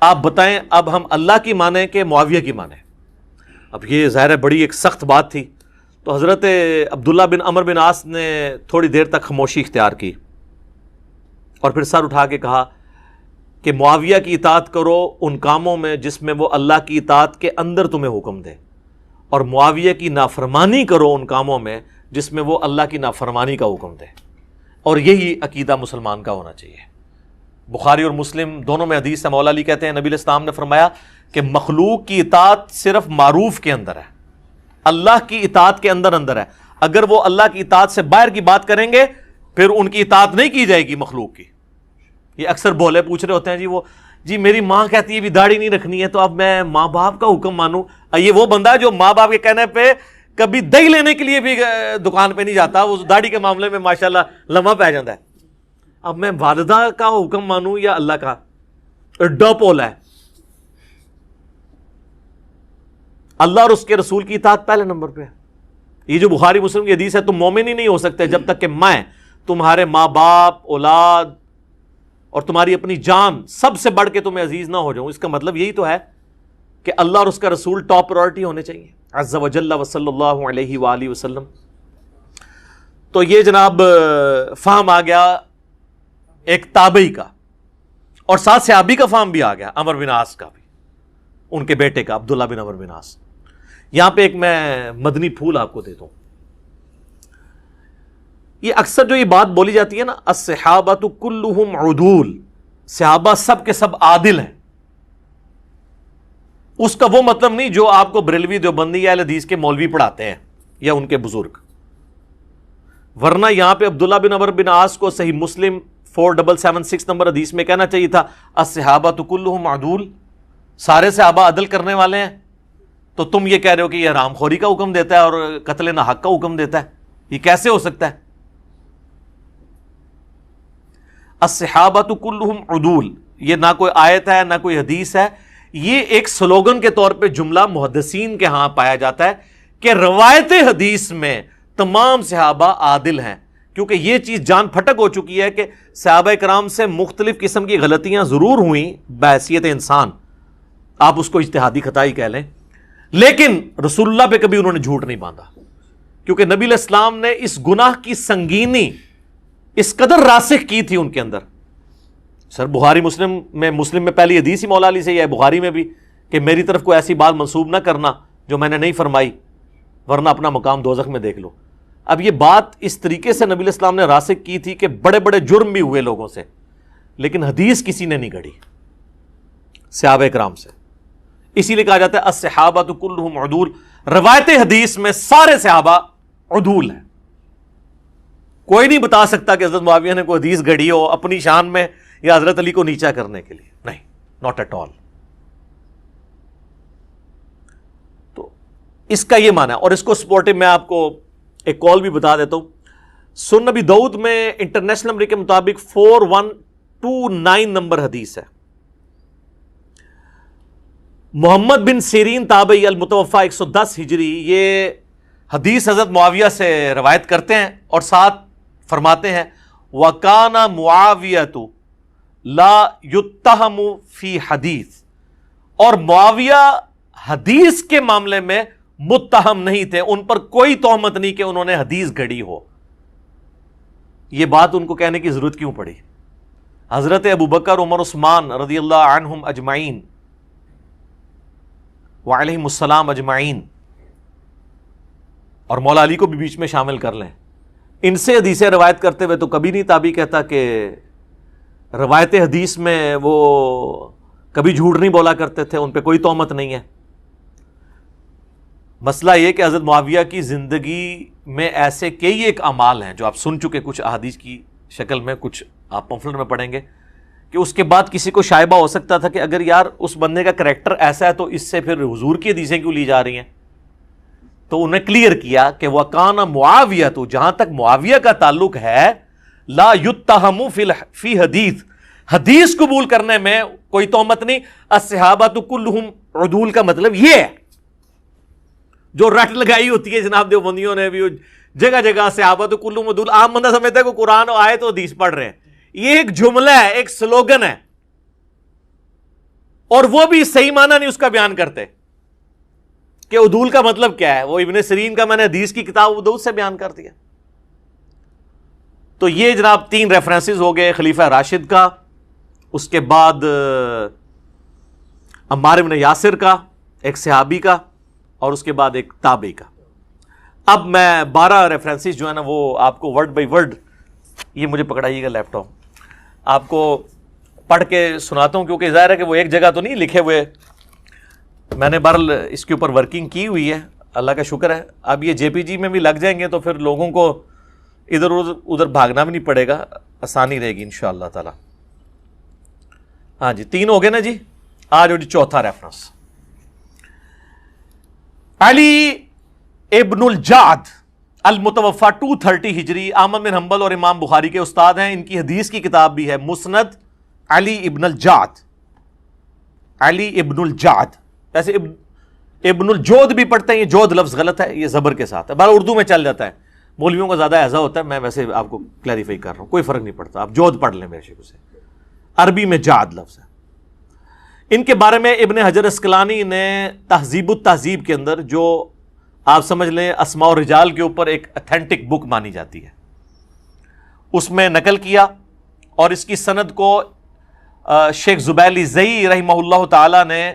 آپ بتائیں اب ہم اللہ کی مانیں کہ معاویہ کی مانیں؟ اب یہ ظاہر ہے بڑی ایک سخت بات تھی۔ تو حضرت عبداللہ بن عمر بن عاص نے تھوڑی دیر تک خاموشی اختیار کی اور پھر سر اٹھا کے کہا کہ معاویہ کی اطاعت کرو ان کاموں میں جس میں وہ اللہ کی اطاعت کے اندر تمہیں حکم دے، اور معاویہ کی نافرمانی کرو ان کاموں میں جس میں وہ اللہ کی نافرمانی کا حکم دے۔ اور یہی عقیدہ مسلمان کا ہونا چاہیے۔ بخاری اور مسلم دونوں میں حدیث ہے، مولا علی کہتے ہیں نبی علیہ السلام نے فرمایا کہ مخلوق کی اطاعت صرف معروف کے اندر ہے، اللہ کی اطاعت کے اندر ہے۔ اگر وہ اللہ کی اطاعت سے باہر کی بات کریں گے پھر ان کی اطاعت نہیں کی جائے گی مخلوق کی۔ یہ اکثر بولے پوچھ رہے ہوتے ہیں جی میری ماں کہتی ہے بھی داڑھی نہیں رکھنی ہے تو اب میں ماں باپ کا حکم مانوں۔ یہ وہ بندہ ہے جو ماں باپ کے کہنے پہ کبھی دہی لینے کے لیے بھی دکان پہ نہیں جاتا، وہ داڑھی کے معاملے میں ماشاءاللہ لمحہ پہ جاتا ہے۔ اب میں والدہ کا حکم مانوں یا اللہ کا؟ ڈو پول ہے۔ اللہ اور اس کے رسول کی اطاعت پہلے نمبر پہ ہے۔ یہ جو بخاری مسلم کی حدیث ہے تم مومن ہی نہیں ہو سکتے جب تک کہ میں تمہارے ماں باپ، اولاد اور تمہاری اپنی جان سب سے بڑھ کے تمہیں عزیز نہ ہو جاؤں۔ اس کا مطلب یہی تو ہے کہ اللہ اور اس کا رسول ٹاپ پرائورٹی ہونے چاہیے، عز و جل و صلی اللہ علیہ وآلہ وسلم۔ تو یہ جناب فہم آ گیا ایک تابعی کا، اور ساتھ صحابی کا فہم بھی آ گیا، عمر بن عاص کا بھی، ان کے بیٹے کا عبداللہ بن عمر بن عاص۔ یہاں پہ ایک میں مدنی پھول آپ کو دیتا ہوں۔ یہ اکثر جو یہ بات بولی جاتی ہے نا، الصحابۃ کلہم عدول، صحابہ سب کے سب عادل ہیں، اس کا وہ مطلب نہیں جو آپ کو بریلوی دیوبندی یا اہل حدیث کے مولوی پڑھاتے ہیں یا ان کے بزرگ۔ ورنہ یہاں پہ عبداللہ بن عمر بن عاص کو صحیح مسلم 4776 نمبر حدیث میں کہنا چاہیے تھا الصحابۃ کلہم عدول، سارے صحابہ عدل کرنے والے ہیں۔ تو تم یہ کہہ رہے ہو کہ یہ حرام خوری کا حکم دیتا ہے اور قتل ناحق کا حکم دیتا ہے، یہ کیسے ہو سکتا ہے؟ الصحابۃ کلہم عدول، یہ نہ کوئی آیت ہے نہ کوئی حدیث ہے، یہ ایک سلوگن کے طور پہ جملہ محدثین کے ہاں پایا جاتا ہے کہ روایت حدیث میں تمام صحابہ عادل ہیں، کیونکہ یہ چیز جان پھٹک ہو چکی ہے کہ صحابہ کرام سے مختلف قسم کی غلطیاں ضرور ہوئیں بحیثیت انسان، آپ اس کو اجتہادی خطا ہی کہہ لیں، لیکن رسول اللہ پہ کبھی انہوں نے جھوٹ نہیں باندھا، کیونکہ نبی علیہ السلام نے اس گناہ کی سنگینی اس قدر راسخ کی تھی ان کے اندر. سر بخاری مسلم میں پہلی حدیث ہی مولا علی سے ہے، بخاری میں بھی، کہ میری طرف کوئی ایسی بات منسوب نہ کرنا جو میں نے نہیں فرمائی، ورنہ اپنا مقام دوزخ میں دیکھ لو. اب یہ بات اس طریقے سے نبی علیہ السلام نے راسخ کی تھی کہ بڑے بڑے جرم بھی ہوئے لوگوں سے، لیکن حدیث کسی نے نہیں گھڑی صحابہ کرام سے. اسی لیے کہا جاتا ہے الصحابۃ کلھم عدول، روایت حدیث میں سارے صحابہ عدول ہیں. کوئی نہیں بتا سکتا کہ حضرت معاویہ نے کوئی حدیث گھڑی ہو اپنی شان میں یا حضرت علی کو نیچا کرنے کے لیے، نہیں، ناٹ ایٹ آل. تو اس کا یہ معنی ہے. اور اس کو سپورٹو میں آپ کو ایک کال بھی بتا دیتا ہوں. سنن نبی داؤد میں انٹرنیشنل نمبر کے مطابق 4129 نمبر حدیث ہے. محمد بن سیرین تابعی المتوفا 110 ہجری یہ حدیث حضرت معاویہ سے روایت کرتے ہیں اور ساتھ فرماتے ہیں وَكَانَ مُعَاوِيَةُ لَا يُتَّهَمُ فِي حدیث، اور معاویہ حدیث کے معاملے میں متہم نہیں تھے، ان پر کوئی تہمت نہیں کہ انہوں نے حدیث گھڑی ہو. یہ بات ان کو کہنے کی ضرورت کیوں پڑی؟ حضرت ابوبکر، عمر، عثمان رضی اللہ عنہم اجمعین وعلیہم السلام اجمعین، اور مولا علی کو بھی بیچ میں شامل کر لیں، ان سے حدیثیں روایت کرتے ہوئے تو کبھی نہیں تابعی کہتا کہ روایت حدیث میں وہ کبھی جھوٹ نہیں بولا کرتے تھے، ان پہ کوئی تہمت نہیں ہے. مسئلہ یہ کہ حضرت معاویہ کی زندگی میں ایسے کئی ایک اعمال ہیں جو آپ سن چکے کچھ احادیث کی شکل میں، کچھ آپ پمفلٹ میں پڑھیں گے، کہ اس کے بعد کسی کو شائبہ ہو سکتا تھا کہ اگر یار اس بندے کا کریکٹر ایسا ہے تو اس سے پھر حضور کی حدیثیں کیوں لی جا رہی ہیں. تو انہیں کلیئر کیا کہ وَكَانَ مُعَاوِيَةُ، جہاں تک معاویہ کا تعلق ہے، لا يُتَّهَمُ فی حدیث، حدیث قبول کرنے میں کوئی تہمت نہیں. الصحابۃ کلھم عدول کا مطلب یہ ہے، جو رٹ لگائی ہوتی ہے جناب دیوبندیوں نے بھی جگہ جگہ صحابۃ کلھم عدول، عام بندہ سمجھتا ہے کہ قرآن آئے تو حدیث پڑھ رہے ہیں. یہ ایک جملہ ہے، ایک سلوگن ہے، اور وہ بھی صحیح معنی نہیں اس کا بیان کرتے کہ عدول کا مطلب کیا ہے. وہ ابن سیرین کا میں نے حدیث کی کتاب ابو داؤد سے بیان کر دیا. تو یہ جناب 3 ریفرنسز ہو گئے، خلیفہ راشد کا، اس کے بعد عمار بن یاسر کا، ایک صحابی کا، اور اس کے بعد ایک تابعی کا. اب میں 12 ریفرنسز جو ہے نا وہ آپ کو ورڈ بائی ورڈ، یہ مجھے پکڑائیے گا لیپ ٹاپ، آپ کو پڑھ کے سناتا ہوں، کیونکہ ظاہر ہے کہ وہ ایک جگہ تو نہیں لکھے ہوئے. میں نے بہرحال اس کے اوپر ورکنگ کی ہوئی ہے، اللہ کا شکر ہے. اب یہ JPG میں بھی لگ جائیں گے تو پھر لوگوں کو ادھر ادھر بھاگنا بھی نہیں پڑے گا، آسانی رہے گی انشاءاللہ تعالی. ہاں جی 3 ہو گئے نا جی. آج جو چوتھا ریفرنس، علی ابن الجعد المتوفا 230 ہجری، احمد بن حنبل اور امام بخاری کے استاد ہیں. ان کی حدیث کی کتاب بھی ہے مسند علی ابن الجعد. علی ابن الجعد، ایسے ابن الجود بھی پڑھتے ہیں، یہ جود لفظ غلط ہے، یہ زبر کے ساتھ ہے، بہرحال اردو میں چل جاتا ہے، مولویوں کا زیادہ ایزا ہوتا ہے. میں ویسے آپ کو کلیریفائی کر رہا ہوں، کوئی فرق نہیں پڑتا، آپ جود پڑھ لیں میرے شکل سے. عربی میں جعد لفظ ہے. ان کے بارے میں ابن حجر اسقلانی نے تہذیب التہذیب کے اندر، جو آپ سمجھ لیں اسماء و رجال کے اوپر ایک اتھینٹک بک مانی جاتی ہے، اس میں نقل کیا، اور اس کی سند کو شیخ زبیلی زئی رحمہ اللہ تعالی نے،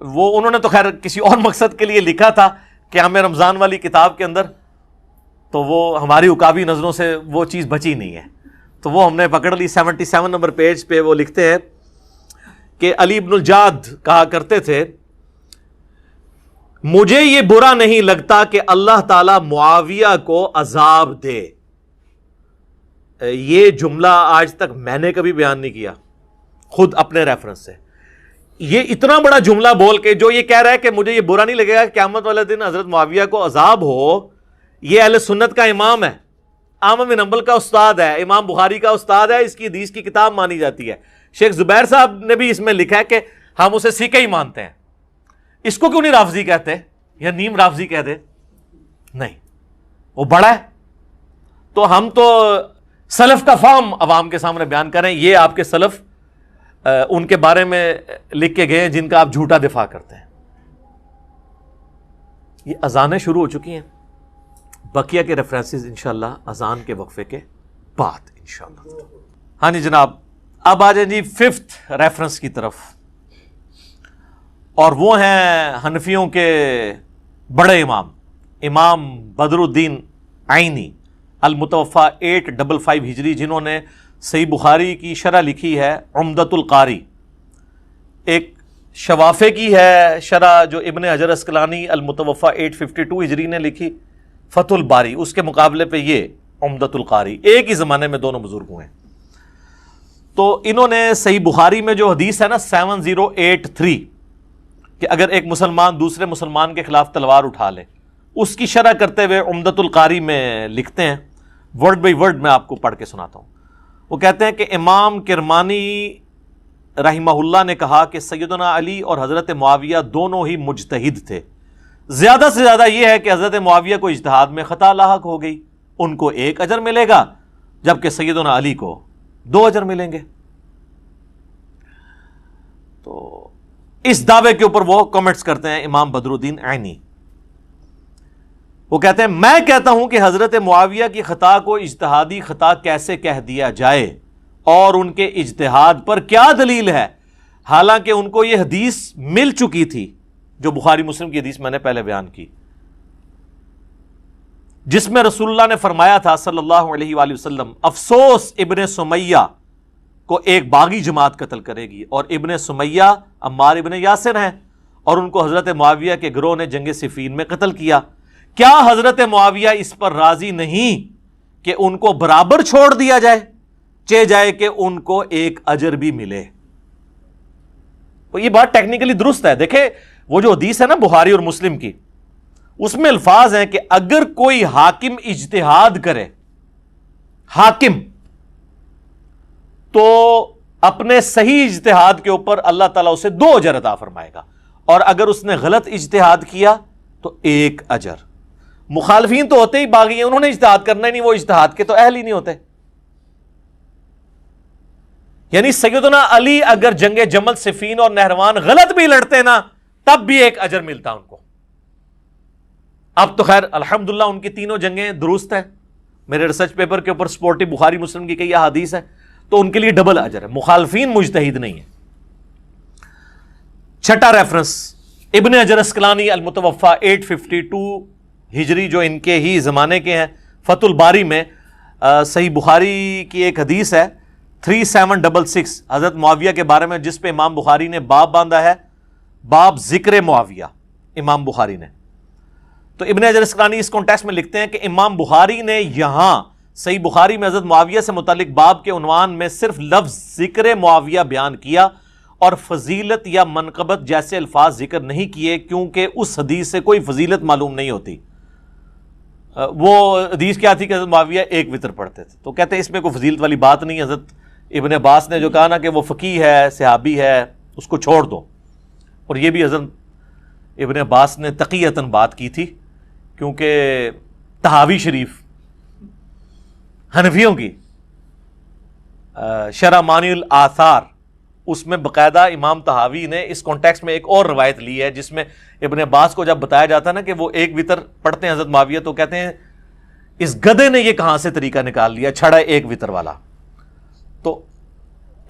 وہ انہوں نے تو خیر کسی اور مقصد کے لیے لکھا تھا کہ ہمیں رمضان والی کتاب کے اندر، تو وہ ہماری عقابی نظروں سے وہ چیز بچی نہیں ہے، تو وہ ہم نے پکڑ لی. 77 نمبر پیج پہ وہ لکھتے ہیں کہ علی ابن الجعد کہا کرتے تھے، مجھے یہ برا نہیں لگتا کہ اللہ تعالی معاویہ کو عذاب دے. یہ جملہ آج تک میں نے کبھی بیان نہیں کیا خود اپنے ریفرنس سے. یہ اتنا بڑا جملہ بول کے جو یہ کہہ رہا ہے کہ مجھے یہ برا نہیں لگے گا کہ قیامت والے دن حضرت معاویہ کو عذاب ہو، یہ اہل سنت کا امام ہے، احمد بن حنبل کا استاد ہے، امام بخاری کا استاد ہے، اس کی حدیث کی کتاب مانی جاتی ہے. شیخ زبیر صاحب نے بھی اس میں لکھا ہے کہ ہم اسے سیکھے ہی مانتے ہیں. اس کو کیوں نہیں رافضی کہتے یا نیم رافضی کہہ دے؟ نہیں، وہ بڑا ہے. تو ہم تو سلف کا فہم عوام کے سامنے بیان کریں، یہ آپ کے سلف ان کے بارے میں لکھ کے گئے ہیں جن کا آپ جھوٹا دفاع کرتے ہیں. یہ اذانیں شروع ہو چکی ہیں، بقیہ کے ریفرنسز انشاءاللہ اذان کے وقفے کے بعد انشاءاللہ. ہاں جی جناب، اب آ جائیں جی 5th ریفرنس کی طرف، اور وہ ہیں حنفیوں کے بڑے امام، امام بدر الدین عینی المتوفا 855 ہجری، جنہوں نے صحیح بخاری کی شرح لکھی ہے عمدۃ القاری. ایک شوافے کی ہے شرح جو ابن حجر اسقلانی المتوفا 852 ہجری نے لکھی فتح الباری، اس کے مقابلے پہ یہ عمدۃ القاری. ایک ہی زمانے میں دونوں بزرگ ہوئے. تو انہوں نے صحیح بخاری میں جو حدیث ہے نا 7083 کہ اگر ایک مسلمان دوسرے مسلمان کے خلاف تلوار اٹھا لے، اس کی شرح کرتے ہوئے عمدۃ القاری میں لکھتے ہیں، ورڈ بائی ورڈ میں آپ کو پڑھ کے سناتا ہوں. وہ کہتے ہیں کہ امام کرمانی رحمہ اللہ نے کہا کہ سیدنا علی اور حضرت معاویہ دونوں ہی مجتہد تھے. زیادہ سے زیادہ یہ ہے کہ حضرت معاویہ کو اجتہاد میں خطا لاحق ہو گئی، ان کو 1 اجر ملے گا، جبکہ سیدنا علی کو 2 اجر ملیں گے. تو اس دعوے کے اوپر وہ کمنٹس کرتے ہیں امام بدر الدین عینی. وہ کہتے ہیں میں کہتا ہوں کہ حضرت معاویہ کی خطا کو اجتہادی خطا کیسے کہہ دیا جائے، اور ان کے اجتہاد پر کیا دلیل ہے، حالانکہ ان کو یہ حدیث مل چکی تھی جو بخاری مسلم کی حدیث میں نے پہلے بیان کی، جس میں رسول اللہ نے فرمایا تھا صلی اللہ علیہ وآلہ وسلم، افسوس ابن سمیہ کو ایک باغی جماعت قتل کرے گی، اور ابن سمیہ عمار ابن یاسر ہیں، اور ان کو حضرت معاویہ کے گروہ نے جنگ صفین میں قتل کیا. کیا حضرت معاویہ اس پر راضی نہیں کہ ان کو برابر چھوڑ دیا جائے، چہ جائے کہ ان کو 1 اجر بھی ملے؟ یہ بات ٹیکنیکلی درست ہے. دیکھیں وہ جو حدیث ہے نا بخاری اور مسلم کی، اس میں الفاظ ہیں کہ اگر کوئی حاکم اجتہاد کرے، حاکم، تو اپنے صحیح اجتہاد کے اوپر اللہ تعالیٰ اسے 2 اجر عطا فرمائے گا، اور اگر اس نے غلط اجتہاد کیا تو 1 اجر. مخالفین تو ہوتے ہی باغی ہیں، انہوں نے اجتہاد کرنا ہی نہیں، وہ اجتہاد کے تو اہل ہی نہیں ہوتے. یعنی سیدنا علی اگر جنگ جمل، صفین اور نہروان غلط بھی لڑتے نا، تب بھی 1 اجر ملتا ان کو. اب تو خیر الحمدللہ ان کی تینوں جنگیں درست ہیں، میرے ریسرچ پیپر کے اوپر سپورٹی بخاری مسلم کی کئی احادیث ہے، تو ان کے لیے ڈبل اجر ہے. مخالفین مجتہد نہیں ہیں. 6واں ریفرنس ابن حجر اسقلانی المتوفا 852 ہجری، جو ان کے ہی زمانے کے ہیں، فتح الباری میں صحیح بخاری کی ایک حدیث ہے 3766 حضرت معاویہ کے بارے میں، جس پہ امام بخاری نے باب باندھا ہے، باب ذکر معاویہ امام بخاری نے. تو ابن حجر اسقلانی اس کانٹیکسٹ میں لکھتے ہیں کہ امام بخاری نے یہاں صحیح بخاری میں حضرت معاویہ سے متعلق باب کے عنوان میں صرف لفظ ذکر معاویہ بیان کیا، اور فضیلت یا منقبت جیسے الفاظ ذکر نہیں کیے، کیونکہ اس حدیث سے کوئی فضیلت معلوم نہیں ہوتی. وہ حدیث کیا تھی کہ حضرت معاویہ 1 وتر پڑھتے تھے، تو کہتے ہیں اس میں کوئی فضیلت والی بات نہیں. حضرت ابن عباس نے جو کہا نا کہ وہ فقیہ ہے، صحابی ہے، اس کو چھوڑ دو. اور یہ بھی حضرت ابن عباس نے تقیتاً بات کی تھی، کیونکہ طحاوی شریف حنفیوں کی شرح مانی الآثار، اس میں باقاعدہ امام طحاوی نے اس کانٹیکسٹ میں ایک اور روایت لی ہے، جس میں ابن عباس کو جب بتایا جاتا ہے نا کہ وہ 1 وتر پڑھتے ہیں حضرت معاویہ، تو کہتے ہیں اس گدھے نے یہ کہاں سے طریقہ نکال لیا، چھڑا 1 وتر والا. تو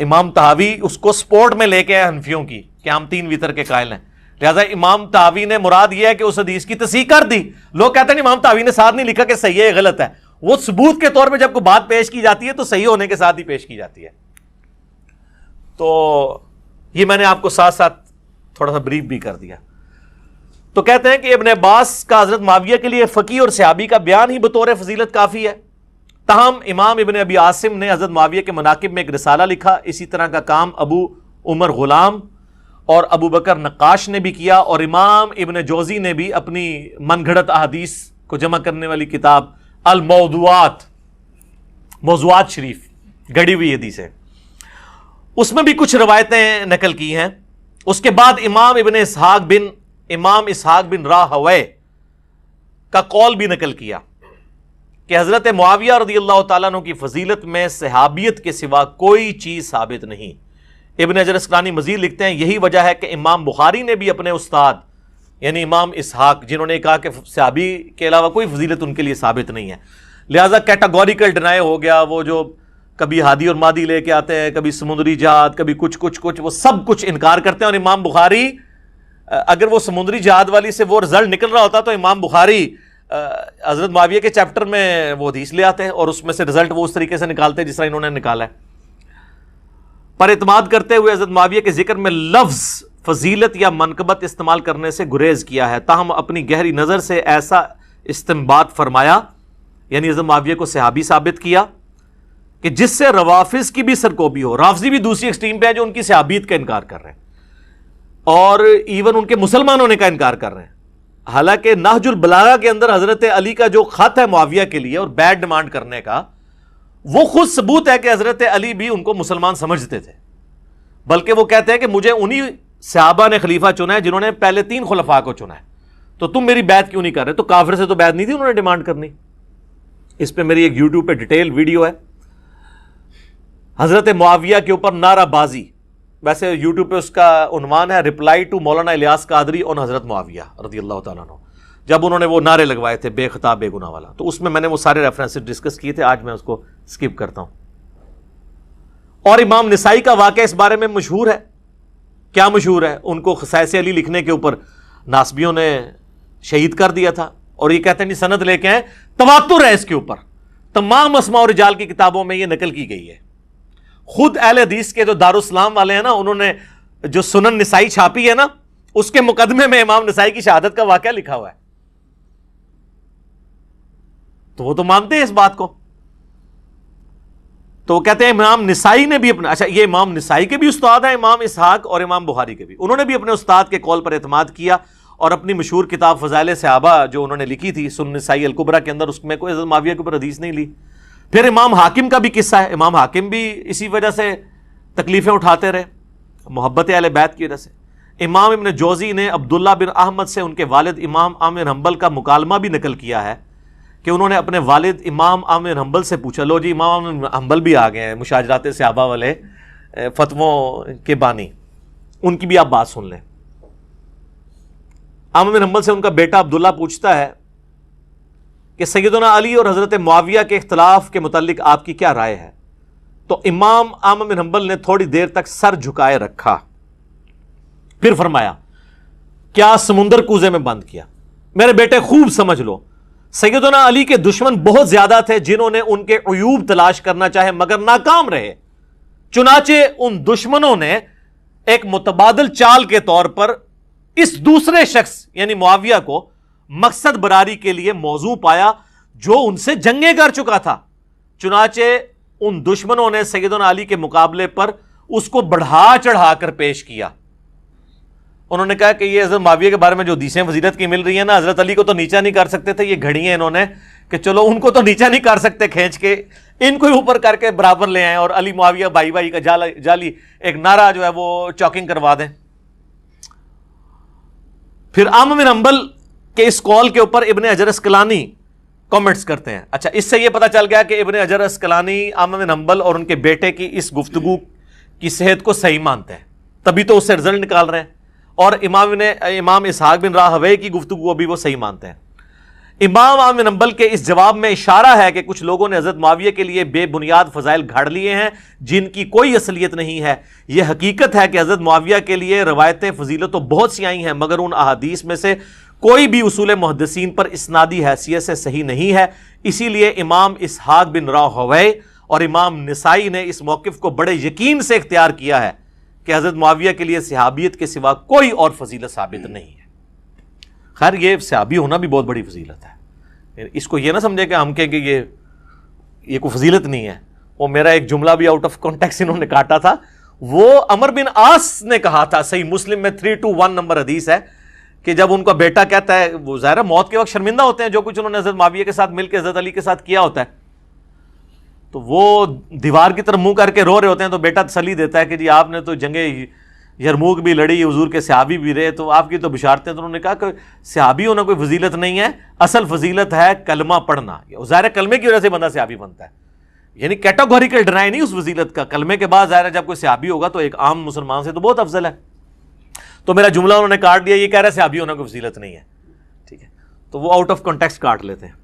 امام طحاوی اس کو سپورٹ میں لے کے آئے حنفیوں کی کہ ہم 3 وتر کے قائل ہیں. لہٰذا امام طحاوی نے مراد یہ ہے کہ اس حدیث کی تصحیح کر دی. لوگ کہتے ہیں امام طحاوی نے ساتھ نہیں لکھا کہ صحیح ہے غلط ہے، وہ ثبوت کے طور پہ جب کوئی بات پیش کی جاتی ہے تو صحیح ہونے کے ساتھ ہی پیش کی جاتی ہے. تو یہ میں نے آپ کو ساتھ ساتھ تھوڑا سا بریف بھی کر دیا. تو کہتے ہیں کہ ابن عباس کا حضرت معاویہ کے لیے فقیہ اور صحابی کا بیان ہی بطور فضیلت کافی ہے. تاہم امام ابن ابی عاصم نے حضرت معاویہ کے مناقب میں ایک رسالہ لکھا. اسی طرح کا کام ابو عمر غلام اور ابو بکر نقاش نے بھی کیا، اور امام ابن جوزی نے بھی اپنی من گھڑت احادیث کو جمع کرنے والی کتاب الموضوعات، موضوعات شریف گڑی ہوئی حدیث ہے، اس میں بھی کچھ روایتیں نقل کی ہیں. اس کے بعد امام اسحاق بن راہوے کا قول بھی نقل کیا کہ حضرت معاویہ رضی اللہ تعالیٰ عنہ کی فضیلت میں صحابیت کے سوا کوئی چیز ثابت نہیں۔ ابن حجر اسقلانی مزید لکھتے ہیں یہی وجہ ہے کہ امام بخاری نے بھی اپنے استاد یعنی امام اسحاق، جنہوں نے کہا کہ صحابی کے علاوہ کوئی فضیلت ان کے لیے ثابت نہیں ہے، لہٰذا کیٹاگوریکل ڈینائی ہو گیا۔ وہ جو کبھی ہادی اور مادی لے کے آتے ہیں، کبھی سمندری جہاد، کبھی کچھ وہ سب کچھ انکار کرتے ہیں۔ اور امام بخاری اگر وہ سمندری جہاد والی سے وہ رزلٹ نکل رہا ہوتا تو امام بخاری حضرت معاویہ کے چیپٹر میں وہ حدیث لے آتے ہیں اور اس میں سے رزلٹ وہ اس طریقے سے نکالتے ہیں جس طرح انہوں نے نکالا ہے۔ پر اعتماد کرتے ہوئے حضرت معاویہ کے ذکر میں لفظ فضیلت یا منقبت استعمال کرنے سے گریز کیا ہے، تاہم اپنی گہری نظر سے ایسا استنباط فرمایا، یعنی حضرت معاویہ کو صحابی ثابت کیا کہ جس سے روافظ کی بھی سرکوبی ہو۔ رافضی بھی دوسری ایکسٹریم پہ ہے جو ان کی صحابیت کا انکار کر رہے ہیں اور ایون ان کے مسلمان ہونے کا انکار کر رہے ہیں۔ حالانکہ نہج البلاغہ کے اندر حضرت علی کا جو خط ہے معاویہ کے لیے اور بیڈ ڈیمانڈ کرنے کا، وہ خود ثبوت ہے کہ حضرت علی بھی ان کو مسلمان سمجھتے تھے، بلکہ وہ کہتے ہیں کہ مجھے انہی صحابہ نے خلیفہ چنا ہے جنہوں نے پہلے 3 خلفاء کو چنا ہے، تو تم میری بیعت کیوں نہیں کر رہے؟ تو کافر سے تو بیعت نہیں تھی انہوں نے ڈیمانڈ کرنی۔ اس پہ میری ایک یوٹیوب پہ ڈیٹیل ویڈیو ہے، حضرت معاویہ کے اوپر نعرہ بازی، ویسے یوٹیوب پہ اس کا عنوان ہے رپلائی ٹو مولانا الیاس قادری اور حضرت معاویہ رضی اللہ تعالیٰ عنہ، جب انہوں نے وہ نعرے لگوائے تھے بے خطا بے گناہ والا، تو اس میں نے وہ سارے ریفرنسز ڈسکس کیے تھے، آج میں اس کو سکپ کرتا ہوں۔ اور امام نسائی کا واقعہ اس بارے میں مشہور ہے۔ کیا مشہور ہے؟ ان کو خصائص علی لکھنے کے اوپر ناصبیوں نے شہید کر دیا تھا، اور یہ کہتے ہیں نہیں سند لے کے ہیں، تواتر ہے اس کے اوپر، تمام اسماء و رجال کی کتابوں میں یہ نقل کی گئی ہے۔ خود اہل حدیث کے جو دارالاسلام والے ہیں نا، انہوں نے جو سنن نسائی چھاپی ہے نا، اس کے مقدمے میں امام نسائی کی شہادت کا واقعہ لکھا ہوا ہے، تو وہ تو مانتے ہیں اس بات کو۔ تو وہ کہتے ہیں امام نسائی نے بھی اپنا، اچھا یہ امام نسائی کے بھی استاد ہیں، امام اسحاق اور امام بخاری کے بھی، انہوں نے بھی اپنے استاد کے قول پر اعتماد کیا اور اپنی مشہور کتاب فضائل صحابہ جو انہوں نے لکھی تھی سنن نسائی الکبریٰ کے اندر، اس میں کوئی حضرت معاویہ کے اوپر حدیث نہیں لی۔ پھر امام حاکم کا بھی قصہ ہے، امام حاکم بھی اسی وجہ سے تکلیفیں اٹھاتے رہے، محبت اہل بیت کی وجہ سے۔ امام ابن جوزی نے عبداللہ بن احمد سے ان کے والد امام احمد بن حنبل کا مکالمہ بھی نقل کیا ہے کہ انہوں نے اپنے والد امام احمد بن حنبل سے پوچھا، لو جی امام احمد بن حنبل بھی آ گئے ہیں، مشاجرات صحابہ والے فتووں کے بانی، ان کی بھی آپ بات سن لیں۔ احمد بن حنبل سے ان کا بیٹا عبداللہ پوچھتا ہے کہ سیدنا علی اور حضرت معاویہ کے اختلاف کے متعلق آپ کی کیا رائے ہے؟ تو امام احمد بن حنبل نے تھوڑی دیر تک سر جھکائے رکھا، پھر فرمایا کیا سمندر کوزے میں بند کیا؟ میرے بیٹے خوب سمجھ لو، سیدنا علی کے دشمن بہت زیادہ تھے جنہوں نے ان کے عیوب تلاش کرنا چاہے مگر ناکام رہے، چنانچہ ان دشمنوں نے ایک متبادل چال کے طور پر اس دوسرے شخص یعنی معاویہ کو مقصد براری کے لیے موضوع پایا جو ان سے جنگیں کر چکا تھا، چنانچہ ان دشمنوں نے سیدنا علی کے مقابلے پر اس کو بڑھا چڑھا کر پیش کیا۔ انہوں نے کہا کہ یہ حضرت معاویہ کے بارے میں جو حدیثیں فضیلت کی مل رہی ہیں نا، حضرت علی کو تو نیچا نہیں کر سکتے تھے، یہ گھڑی ہیں انہوں نے کہ چلو ان کو تو نیچا نہیں کر سکتے کھینچ کے، ان کو اوپر کر کے برابر لے آئیں اور علی معاویہ بھائی بھائی کا جالی ایک نعرہ جو ہے وہ چاکنگ کروا دیں۔ پھر احمد بن حنبل کے اس قول کے اوپر ابن حجر اسقلانی کامنٹس کرتے ہیں۔ اچھا اس سے یہ پتہ چل گیا کہ ابن حجر اسقلانی احمد بن حنبل اور ان کے بیٹے کی اس گفتگو کی صحت کو صحیح مانتے ہیں، تبھی تو اس سے رزلٹ نکال رہے ہیں، اور امام اسحاق بن راہویہ کی گفتگو بھی وہ صحیح مانتے ہیں۔ امام احمد بن حنبل کے اس جواب میں اشارہ ہے کہ کچھ لوگوں نے حضرت معاویہ کے لیے بے بنیاد فضائل گھاڑ لیے ہیں جن کی کوئی اصلیت نہیں ہے۔ یہ حقیقت ہے کہ حضرت معاویہ کے لیے روایتیں فضیلت تو بہت سی آئی ہیں مگر ان احادیث میں سے کوئی بھی اصول محدثین پر اسنادی حیثیت سے صحیح نہیں ہے، اسی لیے امام اسحاق بن راہویہ اور امام نسائی نے اس موقف کو بڑے یقین سے اختیار کیا ہے کہ حضرت معاویہ کے لیے صحابیت کے سوا کوئی اور فضیلت ثابت نہیں ہے۔ خیر یہ صحابی ہونا بھی بہت بڑی فضیلت ہے، اس کو یہ نہ سمجھے کہ ہم کہیں کہ یہ کوئی فضیلت نہیں ہے۔ وہ میرا ایک جملہ بھی آؤٹ آف کانٹیکسٹ انہوں نے کاٹا تھا، وہ عمر بن عاص نے کہا تھا، صحیح مسلم میں 321 نمبر حدیث ہے کہ جب ان کا بیٹا کہتا ہے، وہ ظاہر ہے موت کے وقت شرمندہ ہوتے ہیں جو کچھ انہوں نے حضرت معاویہ کے ساتھ مل کے حضرت علی کے ساتھ کیا ہوتا ہے، تو وہ دیوار کی طرف منہ کر کے رو رہے ہوتے ہیں، تو بیٹا تسلی دیتا ہے کہ جی آپ نے تو جنگیں یرموک بھی لڑی، حضور کے صحابی بھی رہے، تو آپ کی تو بشارتیں. تو انہوں نے کہا کہ صحابی ہونا کوئی فضیلت نہیں ہے، اصل فضیلت ہے کلمہ پڑھنا. ظاہر ہے کلمے کی وجہ سے بندہ صحابی بنتا ہے، یعنی کیٹاگوریکل ڈرائی نہیں اس فضیلت کا. کلمے کے بعد ظاہر ہے جب کوئی صحابی ہوگا تو ایک عام مسلمان سے تو بہت افضل ہے. تو میرا جملہ انہوں نے کاٹ دیا، یہ کہہ رہا ہے صحابی ہونا کوئی فضیلت نہیں ہے. ٹھیک ہے، تو وہ آؤٹ آف کانٹیکسٹ کاٹ لیتے ہیں.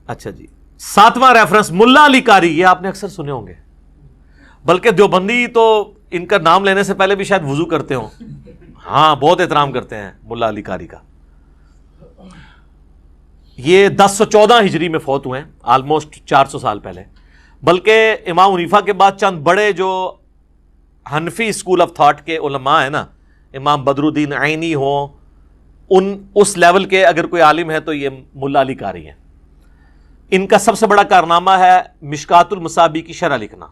اچھا جی، 7واں ریفرنس ملا علی قاری. یہ آپ نے اکثر سنے ہوں گے، بلکہ دیوبندی تو ان کا نام لینے سے پہلے بھی شاید وضو کرتے ہوں. ہاں، بہت احترام کرتے ہیں ملا علی قاری کا. یہ 1014 ہجری میں فوت ہوئے ہیں، آلموسٹ 400 سال پہلے. بلکہ امام حنیفہ کے بعد چند بڑے جو حنفی اسکول آف تھاٹ کے علماء ہیں نا، امام بدر الدین عینی ہوں، اس لیول کے اگر کوئی عالم ہے تو یہ ملا علی قاری ہیں. ان کا سب سے بڑا کارنامہ ہے مشکات المصابی کی شرح لکھنا.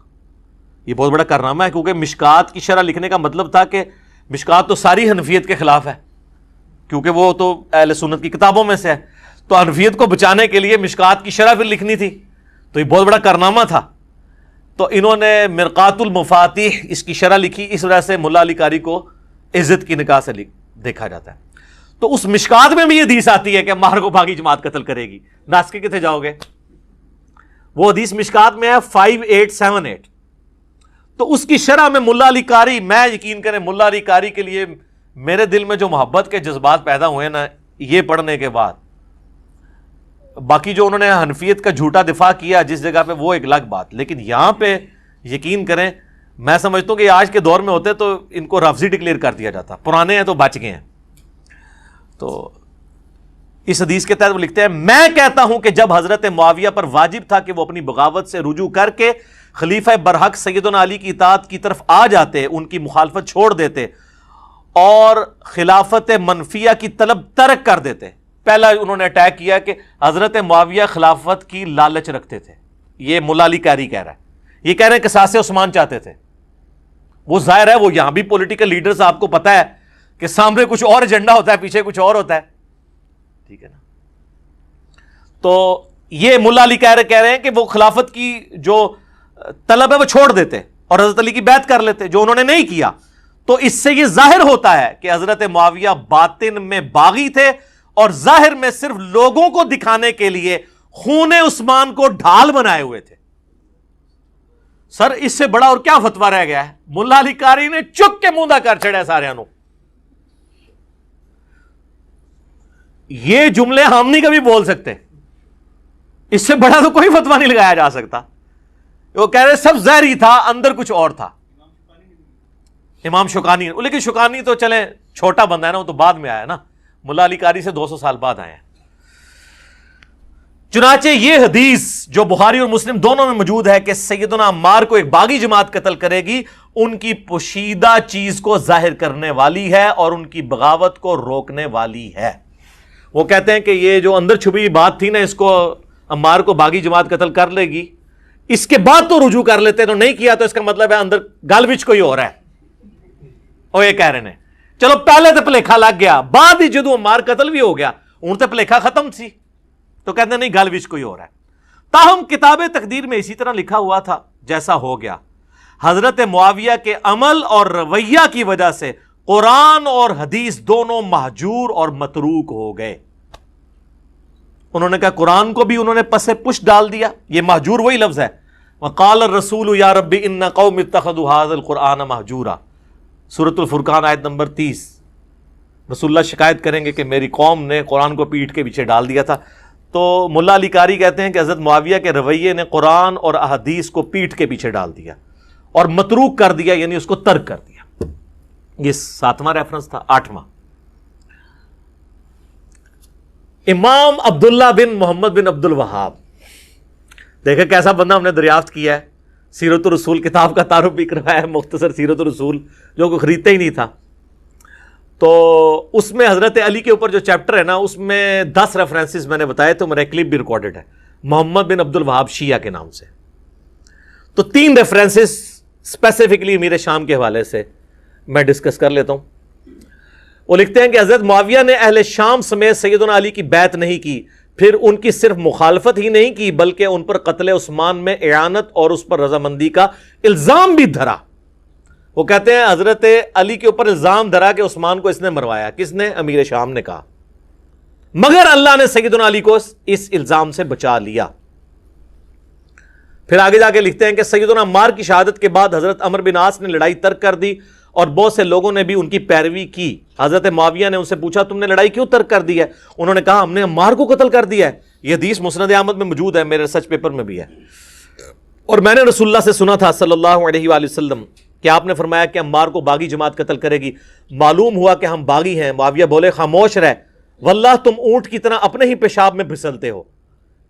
یہ بہت بڑا کارنامہ ہے، کیونکہ مشکات کی شرح لکھنے کا مطلب تھا کہ مشکات تو ساری حنفیت کے خلاف ہے، کیونکہ وہ تو اہل سنت کی کتابوں میں سے ہے. تو حنفیت کو بچانے کے لیے مشکات کی شرح پھر لکھنی تھی، تو یہ بہت بڑا کارنامہ تھا. تو انہوں نے مرقات المفاتیح اس کی شرح لکھی، اس وجہ سے ملا علی قاری کو عزت کی نگاہ سے دیکھا جاتا ہے. تو اس مشکات میں بھی یہ حدیث آتی ہے کہ مار کو بھاگی جماعت قتل کرے گی. ناسک کتنے جاؤ گے؟ وہ حدیث مشکات میں ہے 5878. تو اس کی شرح میں ملا علی قاری، میں یقین کریں ملا علی قاری کے لیے میرے دل میں جو محبت کے جذبات پیدا ہوئے نا یہ پڑھنے کے بعد. باقی جو انہوں نے حنفیت کا جھوٹا دفاع کیا جس جگہ پہ وہ ایک الگ بات، لیکن یہاں پہ یقین کریں میں سمجھتا ہوں کہ آج کے دور میں ہوتے تو ان کو رافضی ڈکلیئر کر دیا جاتا. پرانے ہیں تو بچ گئے ہیں. تو اس حدیث کے تحت وہ لکھتے ہیں، میں کہتا ہوں کہ جب حضرت معاویہ پر واجب تھا کہ وہ اپنی بغاوت سے رجوع کر کے خلیفہ برحق سیدنا علی کی اطاعت کی طرف آ جاتے، ان کی مخالفت چھوڑ دیتے اور خلافت منفیہ کی طلب ترک کر دیتے. پہلا انہوں نے اٹیک کیا کہ حضرت معاویہ خلافت کی لالچ رکھتے تھے. یہ ملا علی قاری کہہ رہا ہے. یہ کہہ رہے ہیں قصاص عثمان چاہتے تھے. وہ ظاہر ہے وہ یہاں بھی پولیٹیکل لیڈرز آپ کو پتا ہے کہ سامنے کچھ اور ایجنڈا ہوتا ہے، پیچھے کچھ اور ہوتا ہے. ٹھیک ہے نا؟ تو یہ ملا علی کہہ رہے ہیں کہ وہ خلافت کی جو طلب ہے وہ چھوڑ دیتے اور حضرت علی کی بیعت کر لیتے، جو انہوں نے نہیں کیا. تو اس سے یہ ظاہر ہوتا ہے کہ حضرت معاویہ باطن میں باغی تھے اور ظاہر میں صرف لوگوں کو دکھانے کے لیے خون عثمان کو ڈھال بنائے ہوئے تھے. سر اس سے بڑا اور کیا فتویٰ رہ گیا ہے؟ ملا علی قاری نے چک کے موندا کر چھڑیا سارے نو. یہ جملے ہم نہیں کبھی بول سکتے، اس سے بڑا تو کوئی فتویٰ نہیں لگایا جا سکتا. وہ کہہ رہے سب ظاہری تھا، اندر کچھ اور تھا. امام شوکانی، لیکن شوکانی تو چلے چھوٹا بندہ ہے نا، وہ تو بعد میں آیا نا، ملا علی قاری سے 200 سال بعد آئے ہیں. چنانچہ یہ حدیث جو بخاری اور مسلم دونوں میں موجود ہے کہ سیدنا عمار کو ایک باغی جماعت قتل کرے گی، ان کی پوشیدہ چیز کو ظاہر کرنے والی ہے اور ان کی بغاوت کو روکنے والی ہے. وہ کہتے ہیں کہ یہ جو اندر چھپی بات تھی نا، اس کو عمار کو باغی جماعت قتل کر لے گی، اس کے بعد تو رجوع کر لیتے، تو نہیں کیا تو اس کا مطلب ہے اندر گل وچ کوئی اور ہے. اور یہ کہہ رہے ہیں چلو پہلے تو پلیکھا لگ گیا، بعد ہی جدو عمار قتل بھی ہو گیا ہوں تو پلیکھا ختم سی، تو کہتے ہیں نہیں گل وچ کوئی اور ہے. تاہم کتاب تقدیر میں اسی طرح لکھا ہوا تھا جیسا ہو گیا. حضرت معاویہ کے عمل اور رویہ کی وجہ سے قرآن اور حدیث دونوں مہجور اور متروک ہو گئے. انہوں نے کہا قرآن کو بھی انہوں نے پس پش ڈال دیا. یہ مہجور وہی لفظ ہے، وقال الرسول یا رب ان قوم اتخذوا هذا القرآن مہجورا، سورۃ الفرقان آیت نمبر 30. رسول اللہ شکایت کریں گے کہ میری قوم نے قرآن کو پیٹھ کے پیچھے ڈال دیا تھا. تو ملا علی قاری کہتے ہیں کہ حضرت معاویہ کے رویے نے قرآن اور احادیث کو پیٹھ کے پیچھے ڈال دیا اور متروک کر دیا، یعنی اس کو ترک کر دیا. یہ 7واں ریفرنس تھا. 8واں امام عبداللہ بن محمد بن عبد الوہاب. دیکھیں کیسا بندہ ہم نے دریافت کیا ہے. سیرت الرسول کتاب کا تعارف بھی کروایا ہے، مختصر سیرت الرسول جو کوئی خریدتے ہی نہیں تھا. تو اس میں حضرت علی کے اوپر جو چیپٹر ہے نا، اس میں 10 ریفرنسز میں نے بتائے، تو میرا کلپ بھی ریکارڈڈ ہے محمد بن عبد الوہاب شیعہ کے نام سے. تو 3 ریفرنسز اسپیسیفکلی امیر شام کے حوالے سے میں ڈسکس کر لیتا ہوں. وہ لکھتے ہیں کہ حضرت معاویہ نے اہل شام سمیت سیدنا علی کی بیعت نہیں کی، پھر ان کی صرف مخالفت ہی نہیں کی بلکہ ان پر قتل عثمان میں اعانت اور اس پر رضامندی کا الزام بھی دھرا. وہ کہتے ہیں حضرت علی کے اوپر الزام دھرا کہ عثمان کو اس نے مروایا. کس نے؟ امیر شام نے کہا. مگر اللہ نے سیدنا علی کو اس الزام سے بچا لیا. پھر آگے جا کے لکھتے ہیں کہ سیدنا عمار کی شہادت کے بعد حضرت عمرو بن عاص نے لڑائی ترک کر دی اور بہت سے لوگوں نے بھی ان کی پیروی کی. حضرت معاویہ نے ان سے پوچھا تم نے لڑائی کیوں ترک کر دی ہے؟ انہوں نے کہا ہم نے عمار کو قتل کر دیا ہے. یہ حدیث مسند احمد میں موجود ہے, میرے ریسرچ پیپر میں بھی ہے. اور میں نے رسول اللہ سے سنا تھا صلی اللہ علیہ وآلہ وسلم کہ آپ نے فرمایا کہ عمار کو باغی جماعت قتل کرے گی. معلوم ہوا کہ ہم باغی ہیں. معاویہ بولے خاموش رہ, واللہ تم اونٹ کی طرح اپنے ہی پیشاب میں پھسلتے ہو.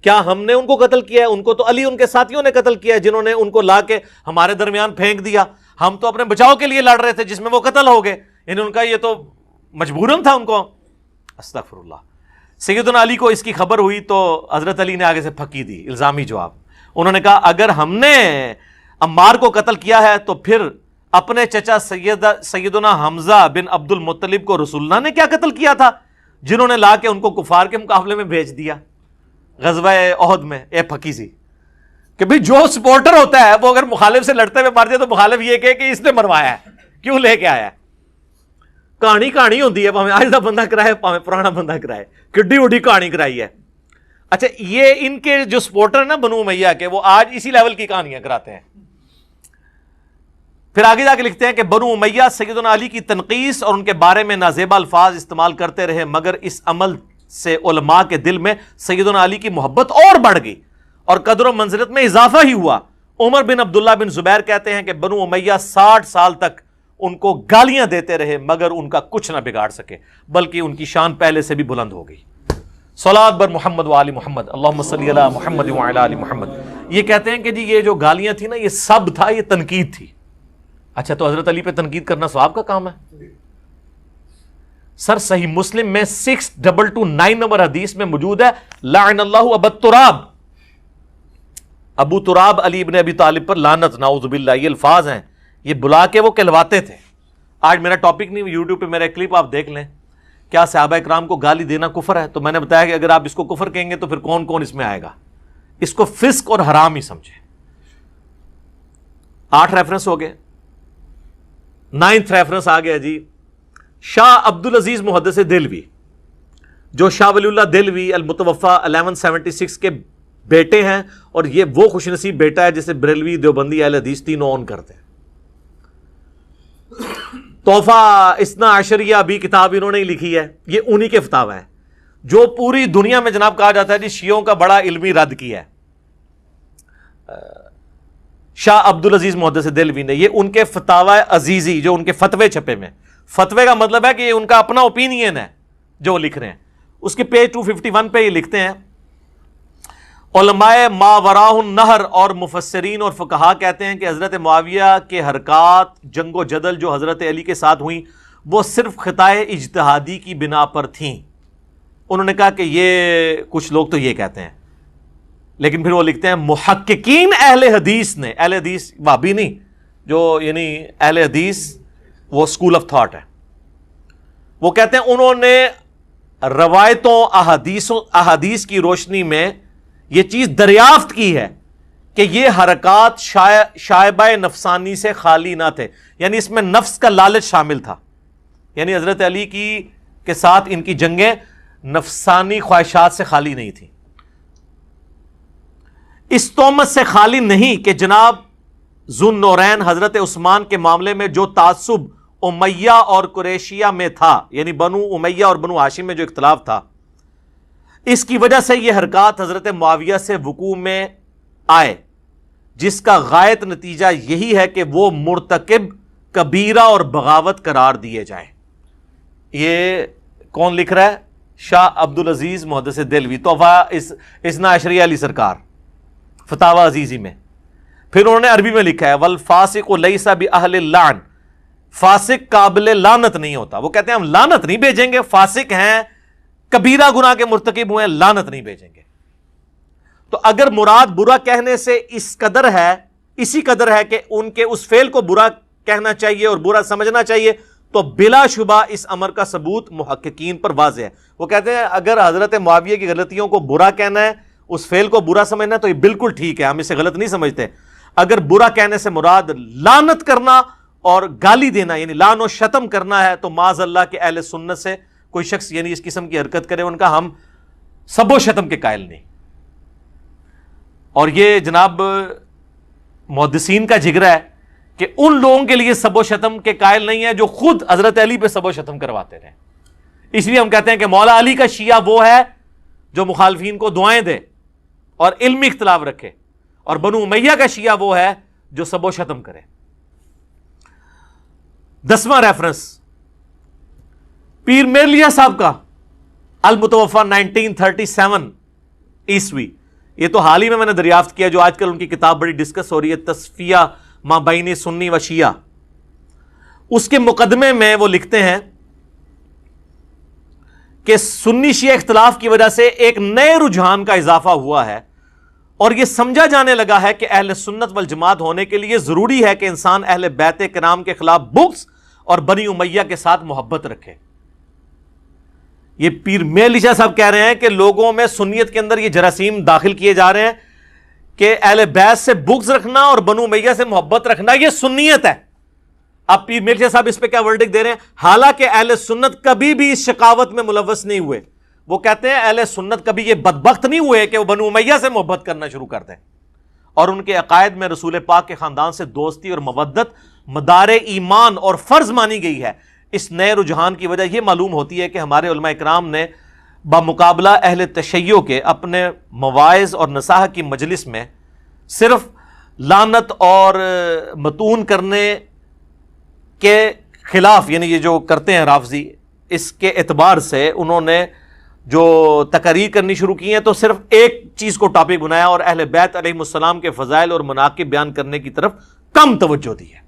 کیا ہم نے ان کو قتل کیا ہے؟ ان کو تو علی ان کے ساتھیوں نے قتل کیا ہے جنہوں نے ان کو لا کے ہمارے درمیان پھینک دیا. ہم تو اپنے بچاؤ کے لیے لڑ رہے تھے جس میں وہ قتل ہو گئے. یعنی ان کا یہ تو مجبوراً تھا ان کو. استغفر اللہ. سیدنا علی کو اس کی خبر ہوئی تو حضرت علی نے آگے سے پھکی دی الزامی جواب. انہوں نے کہا اگر ہم نے عمار کو قتل کیا ہے تو پھر اپنے چچا سیدنا حمزہ بن عبد المطلب کو رسول اللہ نے کیا قتل کیا تھا جنہوں نے لا کے ان کو کفار کے مقابلے میں بھیج دیا غزوہ احد میں. اے پھکی سی کہ بھئی جو سپورٹر ہوتا ہے وہ اگر مخالف سے لڑتے ہوئے مر جائے تو مخالف یہ کہے کہ اس نے مروایا ہے, کیوں لے کے آیا ہے. کہانی ہوتی ہے, پاویں آج دا بندہ کرائے پاویں پرانا بندہ کرائے, کڈی وڈی کہانی کرائی ہے. اچھا یہ ان کے جو سپورٹر ہیں نا بنو امیہ کے, وہ آج اسی لیول کی کہانیاں کراتے ہیں. پھر آگے جا کے لکھتے ہیں کہ بنو امیہ سیدنا علی کی تنقیص اور ان کے بارے میں نازیبا الفاظ استعمال کرتے رہے, مگر اس عمل سے علماء کے دل میں سیدنا علی کی محبت اور بڑھ گئی اور قدر و منزلت میں اضافہ ہی ہوا. عمر بن عبداللہ بن زبیر کہتے ہیں کہ بنو امیہ 60 سال تک ان کو گالیاں دیتے رہے مگر ان کا کچھ نہ بگاڑ سکے, بلکہ ان کی شان پہلے سے بھی بلند ہو گئی. صلوات بر محمد و آل محمد, اللہم صلی علی محمد و علی آل محمد. یہ کہتے ہیں کہ جی یہ جو گالیاں تھیں نا یہ سب تھا, یہ تنقید تھی. اچھا تو حضرت علی پہ تنقید کرنا ثواب کا کام ہے؟ سر صحیح مسلم میں 6229 نمبر حدیث میں موجود ہے لعن اللہ ابا تراب, ابو تراب علی ابن ابی طالب پر لعنت, نعوذ باللہ. یہ الفاظ ہیں, یہ بلا کے وہ کہلواتے تھے. آج میرا ٹاپک نہیں, یوٹیوب پہ میرا کلپ آپ دیکھ لیں, کیا صحابہ اکرام کو گالی دینا کفر ہے؟ تو میں نے بتایا کہ اگر آپ اس کو کفر کہیں گے تو پھر کون کون اس میں آئے گا. اس کو فسق اور حرام ہی سمجھے. 8 ریفرنس ہو گئے. 9th ریفرنس آ گیا جی, شاہ عبد العزیز محدث دہلوی, جو شاہ ولی اللہ دہلوی المتوفا 1176 کے بیٹے ہیں, اور یہ وہ خوش نصیب بیٹا ہے جسے بریلوی, دیوبندی, اہل حدیث تینوں اون کرتے ہیں. تحفہ اثنا عشریہ بھی کتاب انہوں نے ہی لکھی ہے, یہ انہی کے فتاوی ہیں جو پوری دنیا میں جناب کہا جاتا ہے جی شیعوں کا بڑا علمی رد کیا ہے. شاہ عبد العزیز محدث دہلوی نے, یہ ان کے فتاوی عزیزی جو ان کے فتوے چھپے میں, فتوے کا مطلب ہے کہ یہ ان کا اپنا اوپینین ہے جو لکھ رہے ہیں. اس کے پیج 251 پہ یہ لکھتے ہیں علماء ماوراء النہر اور مفسرین اور فقہا کہتے ہیں کہ حضرت معاویہ کے حرکات جنگ و جدل جو حضرت علی کے ساتھ ہوئیں وہ صرف خطائے اجتہادی کی بنا پر تھیں. انہوں نے کہا کہ یہ کچھ لوگ تو یہ کہتے ہیں, لیکن پھر وہ لکھتے ہیں محققین اہل حدیث نے, اہل حدیث وہابی نہیں, جو یعنی اہل حدیث وہ اسکول آف تھاٹ ہے, وہ کہتے ہیں انہوں نے روایتوں احادیث کی روشنی میں یہ چیز دریافت کی ہے کہ یہ حرکات شائبہ نفسانی سے خالی نہ تھے, یعنی اس میں نفس کا لالچ شامل تھا. یعنی حضرت علی کے ساتھ ان کی جنگیں نفسانی خواہشات سے خالی نہیں تھی. اس تہمت سے خالی نہیں کہ جناب ذو النورین حضرت عثمان کے معاملے میں جو تعصب امیہ اور قریشیہ میں تھا, یعنی بنو امیہ اور بنو ہاشم میں جو اختلاف تھا, اس کی وجہ سے یہ حرکات حضرت معاویہ سے وقوع میں آئے, جس کا غائط نتیجہ یہی ہے کہ وہ مرتکب کبیرہ اور بغاوت قرار دیے جائیں. یہ کون لکھ رہا ہے؟ شاہ عبد العزیز محدث دہلوی, تحفہ اثنا عشریہ علی سرکار, فتاوی عزیزی میں. پھر انہوں نے عربی میں لکھا ہے والفاسق لیس باہل اللعن, فاسق قابل لعنت نہیں ہوتا. وہ کہتے ہیں ہم لعنت نہیں بھیجیں گے, فاسق ہیں, کبیرہ گناہ کے مرتکب ہوئے, لعنت نہیں بھیجیں گے. تو اگر مراد برا کہنے سے اسی قدر ہے کہ ان کے اس فعل کو برا کہنا چاہیے اور برا سمجھنا چاہیے, تو بلا شبہ اس امر کا ثبوت محققین پر واضح ہے. وہ کہتے ہیں اگر حضرت معاویہ کی غلطیوں کو برا کہنا ہے, اس فعل کو برا سمجھنا ہے, تو یہ بالکل ٹھیک ہے, ہم اسے غلط نہیں سمجھتے. اگر برا کہنے سے مراد لعنت کرنا اور گالی دینا یعنی لعن و شتم کرنا ہے تو معاذ اللہ کے اہل سنت سے کوئی شخص یعنی اس قسم کی حرکت کرے ان کا ہم سب و شتم کے قائل نہیں. اور یہ جناب محدثین کا جگرہ ہے کہ ان لوگوں کے لیے سب و شتم کے قائل نہیں ہے جو خود حضرت علی پہ سب و شتم کرواتے رہے. اس لیے ہم کہتے ہیں کہ مولا علی کا شیعہ وہ ہے جو مخالفین کو دعائیں دے اور علمی اختلاف رکھے، اور بنو امیہ کا شیعہ وہ ہے جو سب و شتم کرے. 10واں ریفرنس پیر میرلیہ صاحب کا المتوفا 1937 عیسوی. یہ تو حال ہی میں نے دریافت کیا، جو آج کل ان کی کتاب بڑی ڈسکس ہو رہی ہے، تصفیہ ما بین سنی و شیعہ. اس کے مقدمے میں وہ لکھتے ہیں کہ سنی شیعہ اختلاف کی وجہ سے ایک نئے رجحان کا اضافہ ہوا ہے، اور یہ سمجھا جانے لگا ہے کہ اہل سنت والجماعت ہونے کے لیے ضروری ہے کہ انسان اہل بیت کرام کے خلاف بغض اور بنی امیہ کے ساتھ محبت رکھے. یہ پیر میرلی شاہ صاحب کہہ رہے ہیں کہ لوگوں میں سنیت کے اندر یہ جراثیم داخل کیے جا رہے ہیں کہ اہل بیت سے بغض رکھنا اور بنو امیہ سے محبت رکھنا یہ سنیت ہے. اب پیر میرلی شاہ صاحب اس پہ کیا ورڈکٹ دے رہے ہیں؟ حالانکہ اہل سنت کبھی بھی اس شقاوت میں ملوث نہیں ہوئے. وہ کہتے ہیں اہل سنت کبھی یہ بدبخت نہیں ہوئے کہ وہ بنو امیہ سے محبت کرنا شروع کر دیں، اور ان کے عقائد میں رسول پاک کے خاندان سے دوستی اور مودت مدار ایمان اور فرض مانی گئی ہے. اس نئے رجحان کی وجہ یہ معلوم ہوتی ہے کہ ہمارے علماء اکرام نے بمقابلہ اہل تشیع کے اپنے مواعظ اور نصاح کی مجلس میں صرف لعنت اور متون کرنے کے خلاف، یعنی یہ جو کرتے ہیں رافضی، اس کے اعتبار سے انہوں نے جو تقریر کرنی شروع کی ہیں تو صرف ایک چیز کو ٹاپک بنایا اور اہل بیت علیہ السلام کے فضائل اور مناقب بیان کرنے کی طرف کم توجہ دی ہے.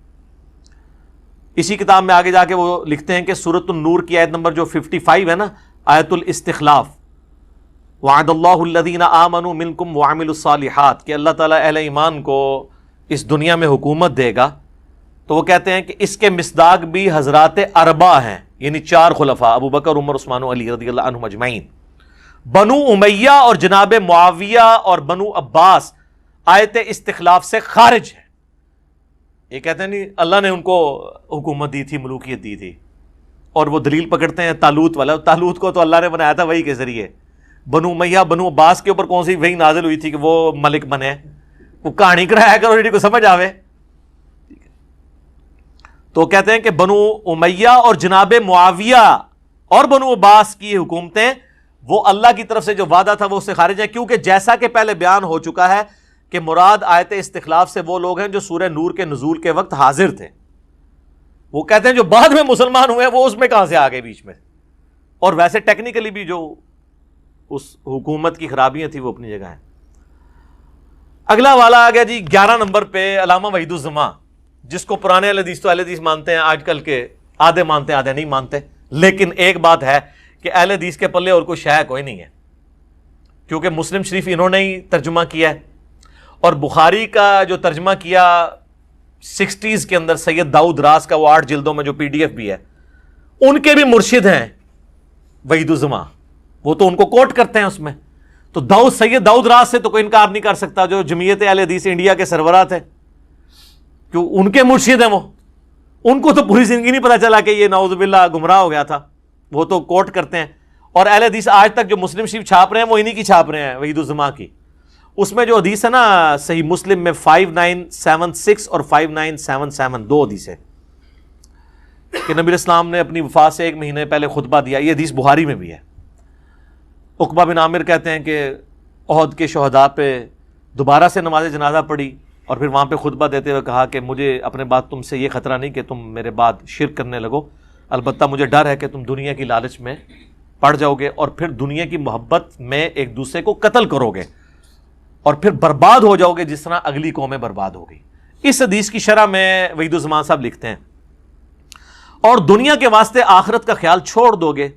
اسی کتاب میں آگے جا کے وہ لکھتے ہیں کہ سورۃ النور کی آیت نمبر جو 55 ہے نا، آیت الاستخلاف، وعد اللہ الذین آمنوا منکم وعملوا الصالحات، کہ اللہ تعالیٰ اہل ایمان کو اس دنیا میں حکومت دے گا. تو وہ کہتے ہیں کہ اس کے مصداق بھی حضرات اربعہ ہیں، یعنی 4 خلفاء ابو بکر، عمر، عثمان و علی رضی اللہ عنہم اجمعین. بنو امیہ اور جناب معاویہ اور بنو عباس آیت استخلاف سے خارج ہے. یہ کہتے ہیں نہیں اللہ نے ان کو حکومت دی تھی، ملوکیت دی تھی، اور وہ دلیل پکڑتے ہیں طالوت والا. طالوت کو تو اللہ نے بنایا تھا وحی کے ذریعے. بنو امیہ بنو عباس کے اوپر کون سی وحی نازل ہوئی تھی کہ وہ ملک بنے؟ وہ کہانی کرایا کرو جی کو سمجھ آوے. تو کہتے ہیں کہ بنو امیہ اور جناب معاویہ اور بنو عباس کی حکومتیں وہ اللہ کی طرف سے جو وعدہ تھا وہ اس سے خارج ہیں، کیونکہ جیسا کہ پہلے بیان ہو چکا ہے کہ مراد آیت استخلاف سے وہ لوگ ہیں جو سورہ نور کے نزول کے وقت حاضر تھے. وہ کہتے ہیں جو بعد میں مسلمان ہوئے وہ اس میں کہاں سے آ گئے بیچ میں. اور ویسے ٹیکنیکلی بھی جو اس حکومت کی خرابیاں تھیں وہ اپنی جگہ ہیں. اگلا والا آ گیا جی 11 نمبر پہ علامہ وحید الزماں، جس کو پرانے اہل حدیث تو اہل حدیث مانتے ہیں، آج کل کے آدھے مانتے ہیں آدھے نہیں مانتے. لیکن ایک بات ہے کہ اہل حدیث کے پلے اور کوئی شے کوئی نہیں ہے، کیونکہ مسلم شریف انہوں نے ہی ترجمہ کیا ہے، اور بخاری کا جو ترجمہ کیا 60s کے اندر سید داؤد راز کا، وہ 8 جلدوں میں جو PDF بھی ہے، ان کے بھی مرشد ہیں وحید الزماں، وہ تو ان کو کوٹ کرتے ہیں اس میں. تو سید داؤد راز سے تو کوئی انکار نہیں کر سکتا، جو جمعیت اہل حدیث انڈیا کے سربراہ تھے، کیوں ان کے مرشد ہیں وہ. ان کو تو پوری زندگی نہیں پتا چلا کہ یہ نعوذ باللہ گمراہ ہو گیا تھا، وہ تو کوٹ کرتے ہیں. اور اہل حدیث آج تک جو مسلم شریف چھاپ رہے ہیں وہ انہی کی چھاپ رہے ہیں، وحید الزماں کی. اس میں جو حدیث ہے نا صحیح مسلم میں 5976 اور 5977 2 حدیث ہے کہ نبی اسلام نے اپنی وفات سے 1 مہینے پہلے خطبہ دیا. یہ حدیث بخاری میں بھی ہے. عقبہ بن عامر کہتے ہیں کہ احد کے شہداء پہ دوبارہ سے نماز جنازہ پڑھی، اور پھر وہاں پہ خطبہ دیتے ہوئے کہا کہ مجھے اپنے بعد تم سے یہ خطرہ نہیں کہ تم میرے بعد شرک کرنے لگو، البتہ مجھے ڈر ہے کہ تم دنیا کی لالچ میں پڑ جاؤ گے اور پھر دنیا کی محبت میں ایک دوسرے کو قتل کرو گے اور پھر برباد ہو جاؤ گے جس طرح اگلی قومیں برباد ہو گئی. اس حدیث کی شرح میں وحید الزماں صاحب لکھتے ہیں، اور دنیا کے واسطے آخرت کا خیال چھوڑ دو گے.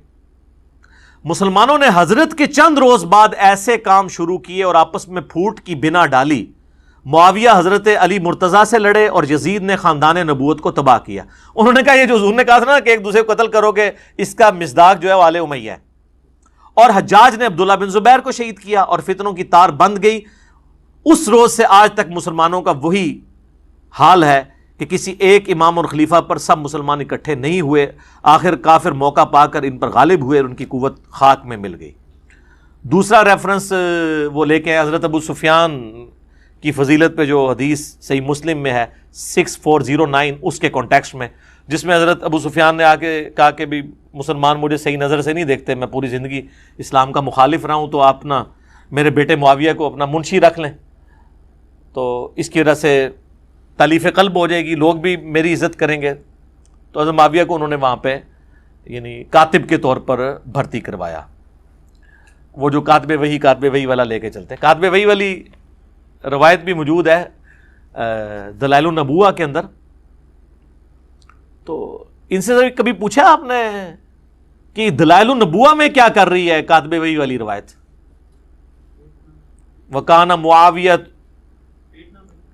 مسلمانوں نے حضرت کے چند روز بعد ایسے کام شروع کیے اور آپس میں پھوٹ کی بنا ڈالی. معاویہ حضرت علی مرتضیٰ سے لڑے اور یزید نے خاندان نبوت کو تباہ کیا. انہوں نے کہا یہ جو حضور نے کہا تھا نا کہ ایک دوسرے کو قتل کرو گے، اس کا مصداق جو ہے وہ آل امیہ ہے. اور حجاج نے عبداللہ بن زبیر کو شہید کیا اور فتنوں کی تار بند گئی. اس روز سے آج تک مسلمانوں کا وہی حال ہے کہ کسی ایک امام اور خلیفہ پر سب مسلمان اکٹھے نہیں ہوئے، آخر کافر موقع پا کر ان پر غالب ہوئے اور ان کی قوت خاک میں مل گئی۔ دوسرا ریفرنس وہ لے کے حضرت ابو سفیان کی فضیلت پہ جو حدیث صحیح مسلم میں ہے 6409، اس کے کانٹیکسٹ میں، جس میں حضرت ابو سفیان نے آ کے کہا کہ بھی مسلمان مجھے صحیح نظر سے نہیں دیکھتے، میں پوری زندگی اسلام کا مخالف رہا ہوں، تو آپ نا میرے بیٹے معاویہ کو اپنا منشی رکھ لیں، تو اس کی وجہ سے تالیف قلب ہو جائے گی، لوگ بھی میری عزت کریں گے۔ تو حضرت معاویہ کو انہوں نے وہاں پہ یعنی کاتب کے طور پر بھرتی کروایا، وہ جو کاتب وحی والا لے کے چلتے ہیں۔ کاتب وحی والی روایت بھی موجود ہے دلائل النبوہ کے اندر۔ تو ان سے کبھی پوچھا آپ نے کہ دلائل النبوہ میں کیا کر رہی ہے کاتب وحی والی روایت؟ وَكَانَ مُعَاوِيَةُ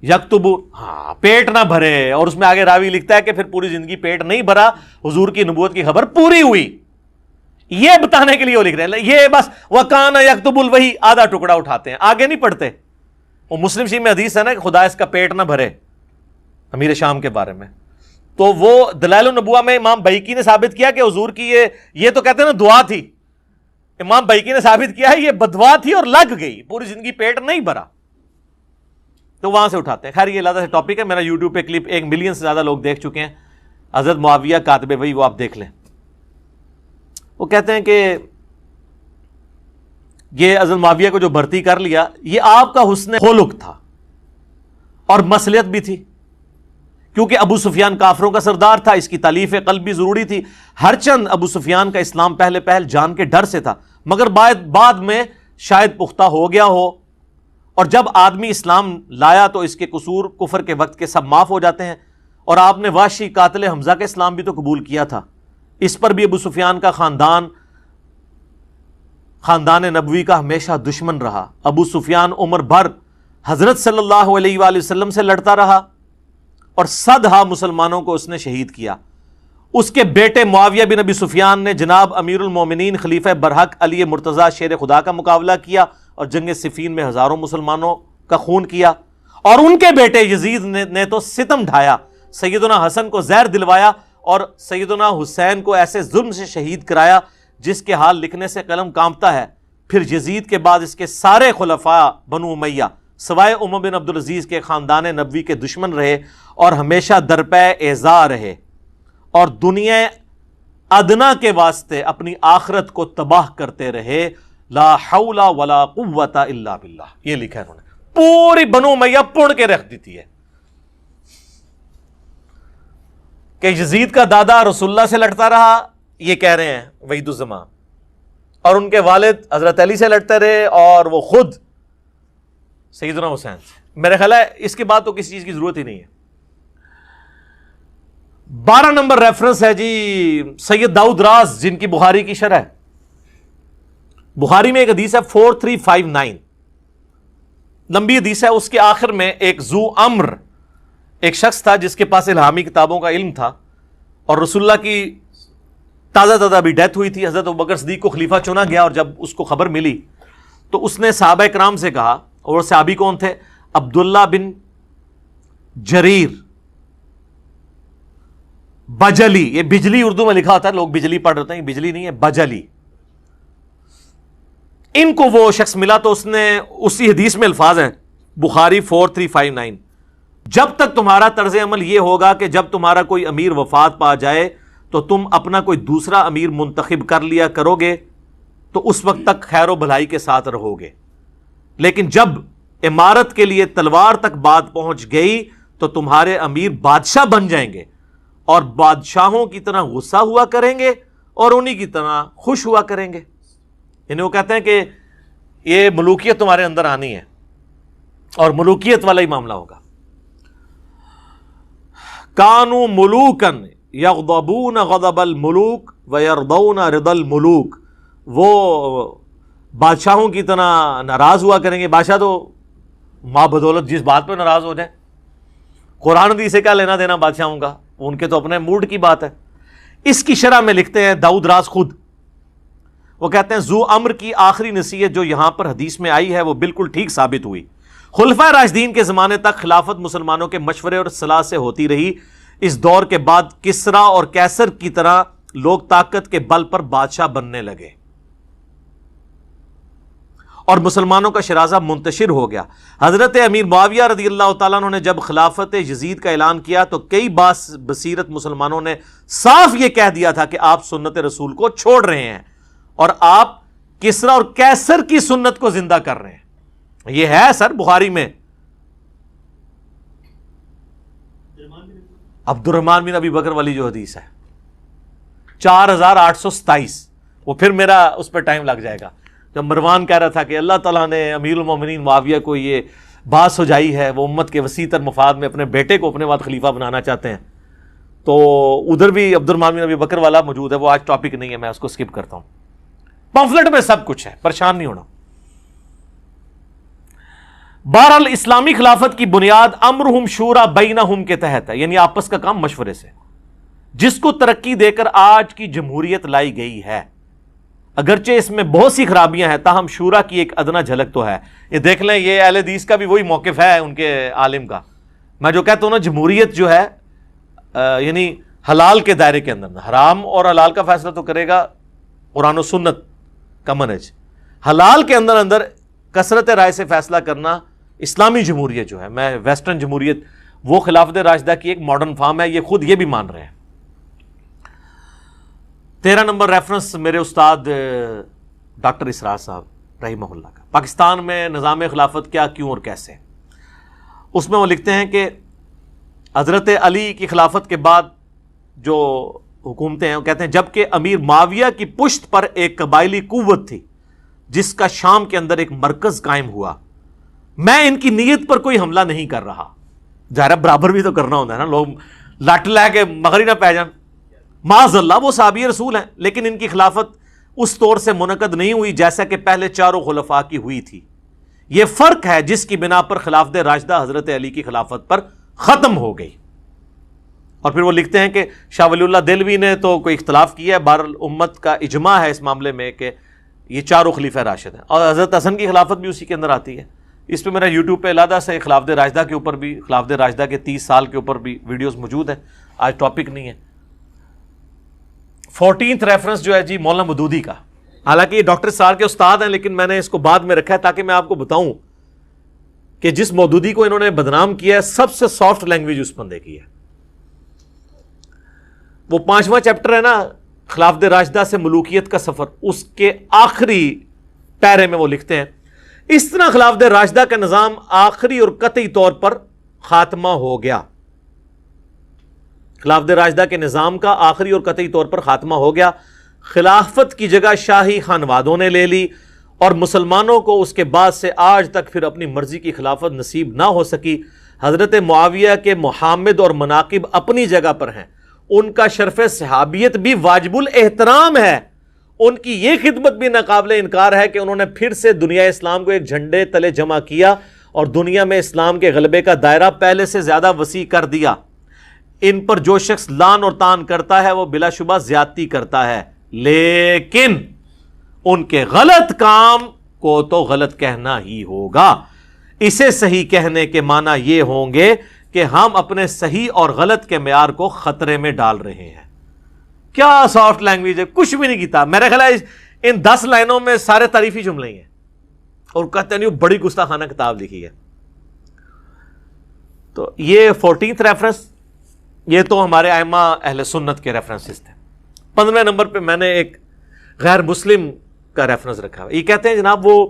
یکتب، ہاں پیٹ نہ بھرے، اور اس میں آگے راوی لکھتا ہے کہ پھر پوری زندگی پیٹ نہیں بھرا، حضور کی نبوت کی خبر پوری ہوئی، یہ بتانے کے لیے وہ لکھ رہے ہیں۔ یہ بس وَكَانَ يَكْتُبُ الْوَحْيِ آدھا ٹکڑا اٹھاتے ہیں، آگے نہیں پڑھتے۔ وہ مسلم شریف میں حدیث ہے نا کہ خدا اس کا پیٹ نہ بھرے، امیر شام کے بارے میں۔ تو وہ دلائل النبوہ میں امام بیہقی نے ثابت کیا کہ حضور کی یہ تو کہتے ہیں نا دعا تھی، امام بیہقی نے ثابت کیا ہے یہ بدوا تھی اور لگ گئی، پوری زندگی پیٹ نہیں بھرا، تو وہاں سے اٹھاتے ہیں۔ خیر یہ علیحدہ سے ٹاپک ہے، میرا یوٹیوب پہ کلپ 1 ملین سے زیادہ لوگ دیکھ چکے ہیں، حضرت معاویہ کاتب وحی، وہ آپ دیکھ لیں۔ وہ کہتے ہیں کہ یہ حضرت معاویہ کو جو بھرتی کر لیا، یہ آپ کا حسن خلق تھا اور مصلحت بھی تھی، کیونکہ ابو سفیان کافروں کا سردار تھا، اس کی تالیف قلب بھی ضروری تھی۔ ہرچند ابو سفیان کا اسلام پہل جان کے ڈر سے تھا، مگر بعد میں شاید پختہ ہو گیا ہو، اور جب آدمی اسلام لایا تو اس کے قصور کفر کے وقت کے سب معاف ہو جاتے ہیں۔ اور آپ نے وحشی قاتل حمزہ کا اسلام بھی تو قبول کیا تھا، اس پر بھی ابو سفیان کا خاندان نبوی کا ہمیشہ دشمن رہا۔ ابو سفیان عمر بھر حضرت صلی اللہ علیہ وآلہ وسلم سے لڑتا رہا اور صدہا مسلمانوں کو اس نے شہید کیا۔ اس کے بیٹے معاویہ بن ابی سفیان نے جناب امیر المومنین خلیفہ برحق علی مرتضیٰ شیر خدا کا مقابلہ کیا اور جنگ صفین میں ہزاروں مسلمانوں کا خون کیا، اور ان کے بیٹے یزید نے تو ستم ڈھایا، سیدنا حسن کو زہر دلوایا اور سیدنا حسین کو ایسے ظلم سے شہید کرایا جس کے حال لکھنے سے قلم کانپتا ہے۔ پھر یزید کے بعد اس کے سارے خلفاء بنو امیہ سوائے عمر بن عبدالعزیز کے خاندان نبوی کے دشمن رہے اور ہمیشہ درپے ایذا رہے، اور دنیا ادنا کے واسطے اپنی آخرت کو تباہ کرتے رہے۔ لا حول ولا قوت الا باللہ، یہ لکھا ہے انہوں نے، پوری بنو امیہ پڑ کے رکھ دیتی ہے کہ یزید کا دادا رسول اللہ سے لڑتا رہا، یہ کہہ رہے ہیں وحید الزمان، اور ان کے والد حضرت علی سے لڑتے رہے، اور وہ خود سیدنا حسین سے۔ میرے خیال ہے اس کے بعد تو کسی چیز کی ضرورت ہی نہیں ہے۔ 12 نمبر ریفرنس ہے جی سید داؤد راز، جن کی بخاری کی شرح ہے۔ بخاری میں ایک حدیث ہے 4359، لمبی حدیث ہے، اس کے آخر میں ایک ذو امر ایک شخص تھا جس کے پاس الہامی کتابوں کا علم تھا، اور رسول اللہ کی تازہ ابھی ڈیتھ ہوئی تھی، حضرت ابوبکر صدیق کو خلیفہ چنا گیا، اور جب اس کو خبر ملی تو اس نے صحابہ کرام سے کہا، اور صحابی کون تھے؟ عبداللہ بن جریر بجلی، یہ بجلی اردو میں لکھا ہوتا ہے، لوگ بجلی پڑھ رہتے ہیں، یہ بجلی نہیں ہے، بجلی۔ ان کو وہ شخص ملا تو اس نے اسی حدیث میں الفاظ ہیں بخاری 4359، جب تک تمہارا طرز عمل یہ ہوگا کہ جب تمہارا کوئی امیر وفات پا جائے تو تم اپنا کوئی دوسرا امیر منتخب کر لیا کرو گے تو اس وقت تک خیر و بھلائی کے ساتھ رہو گے، لیکن جب امارت کے لیے تلوار تک بات پہنچ گئی تو تمہارے امیر بادشاہ بن جائیں گے، اور بادشاہوں کی طرح غصہ ہوا کریں گے اور انہی کی طرح خوش ہوا کریں گے۔ یعنی وہ کہتے ہیں کہ یہ ملوکیت تمہارے اندر آنی ہے اور ملوکیت والا ہی معاملہ ہوگا۔ کانوا ملوکن یغضبون غضب الملوک ویرضون رضا الملوک، وہ بادشاہوں کی طرح ناراض ہوا کریں گے۔ بادشاہ تو ماں بدولت جس بات پہ ناراض ہو جائے، قرآن حدیث سے کیا لینا دینا بادشاہوں کا، ان کے تو اپنے موڈ کی بات ہے۔ اس کی شرح میں لکھتے ہیں داؤد راز خود، وہ کہتے ہیں ذو امر کی آخری نصیحت جو یہاں پر حدیث میں آئی ہے وہ بالکل ٹھیک ثابت ہوئی۔ خلفائے راشدین کے زمانے تک خلافت مسلمانوں کے مشورے اور صلاح سے ہوتی رہی. اس دور کے بعد کسرا اور کیسر کی طرح لوگ طاقت کے بل پر بادشاہ بننے لگے اور مسلمانوں کا شرازہ منتشر ہو گیا. حضرت امیر معاویہ رضی اللہ تعالیٰ عنہ نے جب خلافت یزید کا اعلان کیا تو کئی بصیرت مسلمانوں نے صاف یہ کہہ دیا تھا کہ آپ سنت رسول کو چھوڑ رہے ہیں اور آپ کسرا اور کیسر کی سنت کو زندہ کر رہے ہیں. یہ ہے سر بخاری میں عبد الرحمن بن ابی بکر والی جو حدیث ہے 4827. وہ پھر میرا اس پہ ٹائم لگ جائے گا. جب مروان کہہ رہا تھا کہ اللہ تعالیٰ نے امیر المومنین معاویہ کو یہ بات سجائی ہے, وہ امت کے وسیع تر مفاد میں اپنے بیٹے کو اپنے بعد خلیفہ بنانا چاہتے ہیں, تو ادھر بھی عبد الرحمن بن ابی بکر والا موجود ہے. وہ آج ٹاپک نہیں ہے, میں اس کو سکپ کرتا ہوں. پمفلٹ میں سب کچھ ہے, پریشان نہیں ہونا. بہرحال اسلامی خلافت کی بنیاد امرہم شورا بینہم کے تحت ہے, یعنی آپس کا کام مشورے سے, جس کو ترقی دے کر آج کی جمہوریت لائی گئی ہے. اگرچہ اس میں بہت سی خرابیاں ہیں, تاہم شورا کی ایک ادنا جھلک تو ہے. یہ دیکھ لیں, یہ اہل حدیث کا بھی وہی موقف ہے ان کے عالم کا. میں جو کہتا ہوں نا, جمہوریت جو ہے یعنی حلال کے دائرے کے اندر, حرام اور حلال کا فیصلہ تو کرے گا قرآن و سنت کا منہج. حلال کے اندر اندر کثرت رائے سے فیصلہ کرنا اسلامی جمہوریت جو ہے, میں ویسٹرن جمہوریت, وہ خلافت راشدہ کی ایک ماڈرن فارم ہے. یہ خود یہ بھی مان رہے ہیں. 13 نمبر ریفرنس میرے استاد ڈاکٹر اسرار صاحب رحمہ اللہ کا, پاکستان میں نظام خلافت کیا, کیوں اور کیسے. اس میں وہ لکھتے ہیں کہ حضرت علی کی خلافت کے بعد جو حکومتیں ہیں, وہ کہتے ہیں جبکہ امیر معاویہ کی پشت پر ایک قبائلی قوت تھی جس کا شام کے اندر ایک مرکز قائم ہوا, میں ان کی نیت پر کوئی حملہ نہیں کر رہا. ظاہر برابر بھی تو کرنا ہوتا ہے نا, لوگ لٹ لے کے مغری نہ پہ جان. معاذ اللہ, وہ صحابی رسول ہیں, لیکن ان کی خلافت اس طور سے منعقد نہیں ہوئی جیسا کہ پہلے چاروں خلفاء کی ہوئی تھی. یہ فرق ہے جس کی بنا پر خلافت راشدہ حضرت علی کی خلافت پر ختم ہو گئی. اور پھر وہ لکھتے ہیں کہ شاہ ولی اللہ دہلوی نے تو کوئی اختلاف کیا ہے, بہرحال امت کا اجماع ہے اس معاملے میں کہ یہ چاروں خلیفہ راشد ہیں, اور حضرت حسن کی خلافت بھی اسی کے اندر آتی ہے. اس پہ میرا یوٹیوب پہ علیحدہ سے خلافت راشدہ کے اوپر بھی, خلافت راشدہ کے 30 سال کے اوپر بھی ویڈیوز موجود ہیں. آج ٹاپک نہیں ہے. 14th ریفرنس جو ہے جی مولانا مودودی کا, حالانکہ یہ ڈاکٹر سار کے استاد ہیں, لیکن میں نے اس کو بعد میں رکھا ہے تاکہ میں آپ کو بتاؤں کہ جس مودودی کو انہوں نے بدنام کیا ہے, سب سے سافٹ لینگویج اس بندے کی ہے. وہ 5واں چیپٹر ہے نا خلافت راشدہ سے ملوکیت کا سفر, اس کے آخری پیرے میں وہ لکھتے ہیں اس طرح خلافت راشدہ کا نظام آخری اور قطعی طور پر خاتمہ ہو گیا. خلافت راشدہ کے نظام کا آخری اور قطعی طور پر خاتمہ ہو گیا. خلافت کی جگہ شاہی خانوادوں نے لے لی اور مسلمانوں کو اس کے بعد سے آج تک پھر اپنی مرضی کی خلافت نصیب نہ ہو سکی. حضرت معاویہ کے محامد اور مناقب اپنی جگہ پر ہیں, ان کا شرف صحابیت بھی واجب الاحترام ہے. ان کی یہ خدمت بھی ناقابل انکار ہے کہ انہوں نے پھر سے دنیا اسلام کو ایک جھنڈے تلے جمع کیا اور دنیا میں اسلام کے غلبے کا دائرہ پہلے سے زیادہ وسیع کر دیا. ان پر جو شخص لان اور تان کرتا ہے وہ بلا شبہ زیادتی کرتا ہے, لیکن ان کے غلط کام کو تو غلط کہنا ہی ہوگا. اسے صحیح کہنے کے معنی یہ ہوں گے کہ ہم اپنے صحیح اور غلط کے معیار کو خطرے میں ڈال رہے ہیں. کیا سافٹ لینگویج ہے, کچھ بھی نہیں کیتا. میرا خیال ہے ان 10 لائنوں میں سارے تعریفی جملے ہیں, اور کہتے ہیں بڑی گستاخانہ کتاب لکھی ہے. تو یہ 14th ریفرنس, یہ تو ہمارے ائمہ اہل سنت کے ریفرنسز تھے. 15 نمبر پہ میں نے ایک غیر مسلم کا ریفرنس رکھا. یہ کہتے ہیں جناب وہ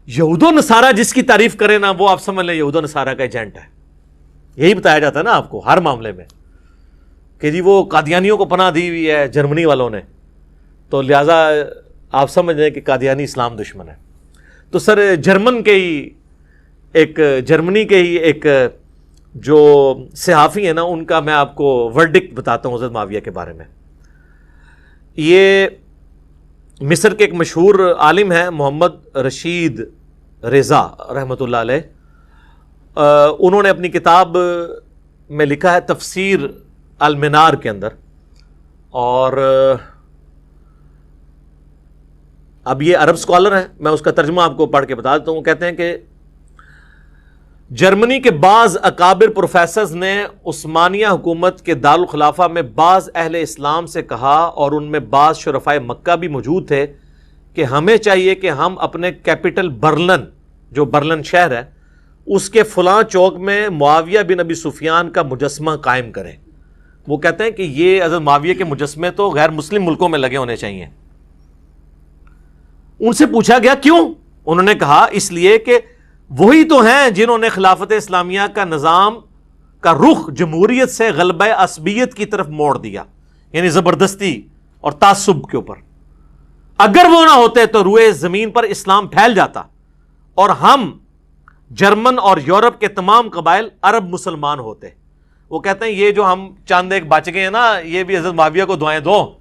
یہود و نصارہ جس کی تعریف کرے نا, وہ آپ سمجھ لیں یہود و نصارہ کا ایجنٹ ہے. یہی بتایا جاتا ہے نا آپ کو ہر معاملے میں کہ جی وہ قادیانیوں کو پناہ دی ہوئی ہے جرمنی والوں نے, تو لہٰذا آپ سمجھ لیں کہ قادیانی اسلام دشمن ہے. تو سر جرمنی کے ہی ایک جو صحافی ہیں نا, ان کا میں آپ کو ورڈکٹ بتاتا ہوں حضرت معاویہ کے بارے میں. یہ مصر کے ایک مشہور عالم ہیں محمد رشید رضا رحمۃ اللہ علیہ. انہوں نے اپنی کتاب میں لکھا ہے تفسیر المنار کے اندر, اور اب یہ عرب اسکالر ہیں, میں اس کا ترجمہ آپ کو پڑھ کے بتا دیتا ہوں. وہ کہتے ہیں کہ جرمنی کے بعض اکابر پروفیسرز نے عثمانیہ حکومت کے دارالخلافہ میں بعض اہل اسلام سے کہا، اور ان میں بعض شرفائے مکہ بھی موجود تھے، کہ ہمیں چاہیے کہ ہم اپنے کیپٹل برلن، جو برلن شہر ہے، اس کے فلاں چوک میں معاویہ بن ابی سفیان کا مجسمہ قائم کریں۔ وہ کہتے ہیں کہ یہ حضرت معاویہ کے مجسمے تو غیر مسلم ملکوں میں لگے ہونے چاہیے۔ ان سے پوچھا گیا کیوں؟ انہوں نے کہا اس لیے کہ وہی تو ہیں جنہوں نے خلافت اسلامیہ کا نظام کا رخ جمہوریت سے غلبہ عصبیت کی طرف موڑ دیا، یعنی زبردستی اور تعصب کے اوپر۔ اگر وہ نہ ہوتے تو روئے زمین پر اسلام پھیل جاتا اور ہم جرمن اور یورپ کے تمام قبائل عرب مسلمان ہوتے۔ وہ کہتے ہیں یہ جو ہم چاند ایک بچ گئے ہیں نا، یہ بھی حضرت معاویہ کو دعائیں دو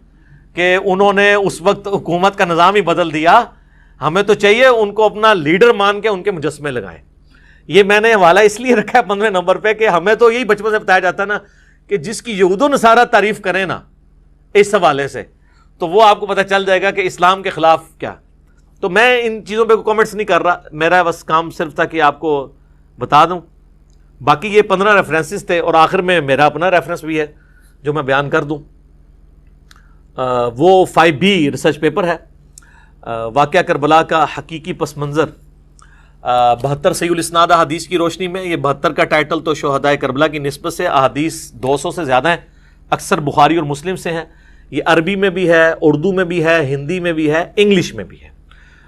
کہ انہوں نے اس وقت حکومت کا نظام ہی بدل دیا، ہمیں تو چاہیے ان کو اپنا لیڈر مان کے ان کے مجسمے لگائیں۔ یہ میں نے حوالہ اس لیے رکھا ہے 15 نمبر پہ کہ ہمیں تو یہی بچپن سے بتایا جاتا ہے نا کہ جس کی یہود و نصارہ تعریف کریں نا اس حوالے سے، تو وہ آپ کو پتہ چل جائے گا کہ اسلام کے خلاف کیا۔ تو میں ان چیزوں پہ کامنٹس نہیں کر رہا، میرا بس کام صرف تھا کہ آپ کو بتا دوں۔ باقی یہ 15 ریفرنسز تھے، اور آخر میں میرا اپنا ریفرنس بھی ہے جو میں بیان کر دوں۔ وہ 5B ریسرچ پیپر ہے، واقعہ کربلا کا حقیقی پس منظر، 72 صحیح الاسناد احادیث کی روشنی میں۔ یہ 72 کا ٹائٹل تو شہدائے کربلا کی نسبت سے احادیث 200 سے زیادہ ہیں، اکثر بخاری اور مسلم سے ہیں۔ یہ عربی میں بھی ہے، اردو میں بھی ہے، ہندی میں بھی ہے، انگلش میں بھی ہے۔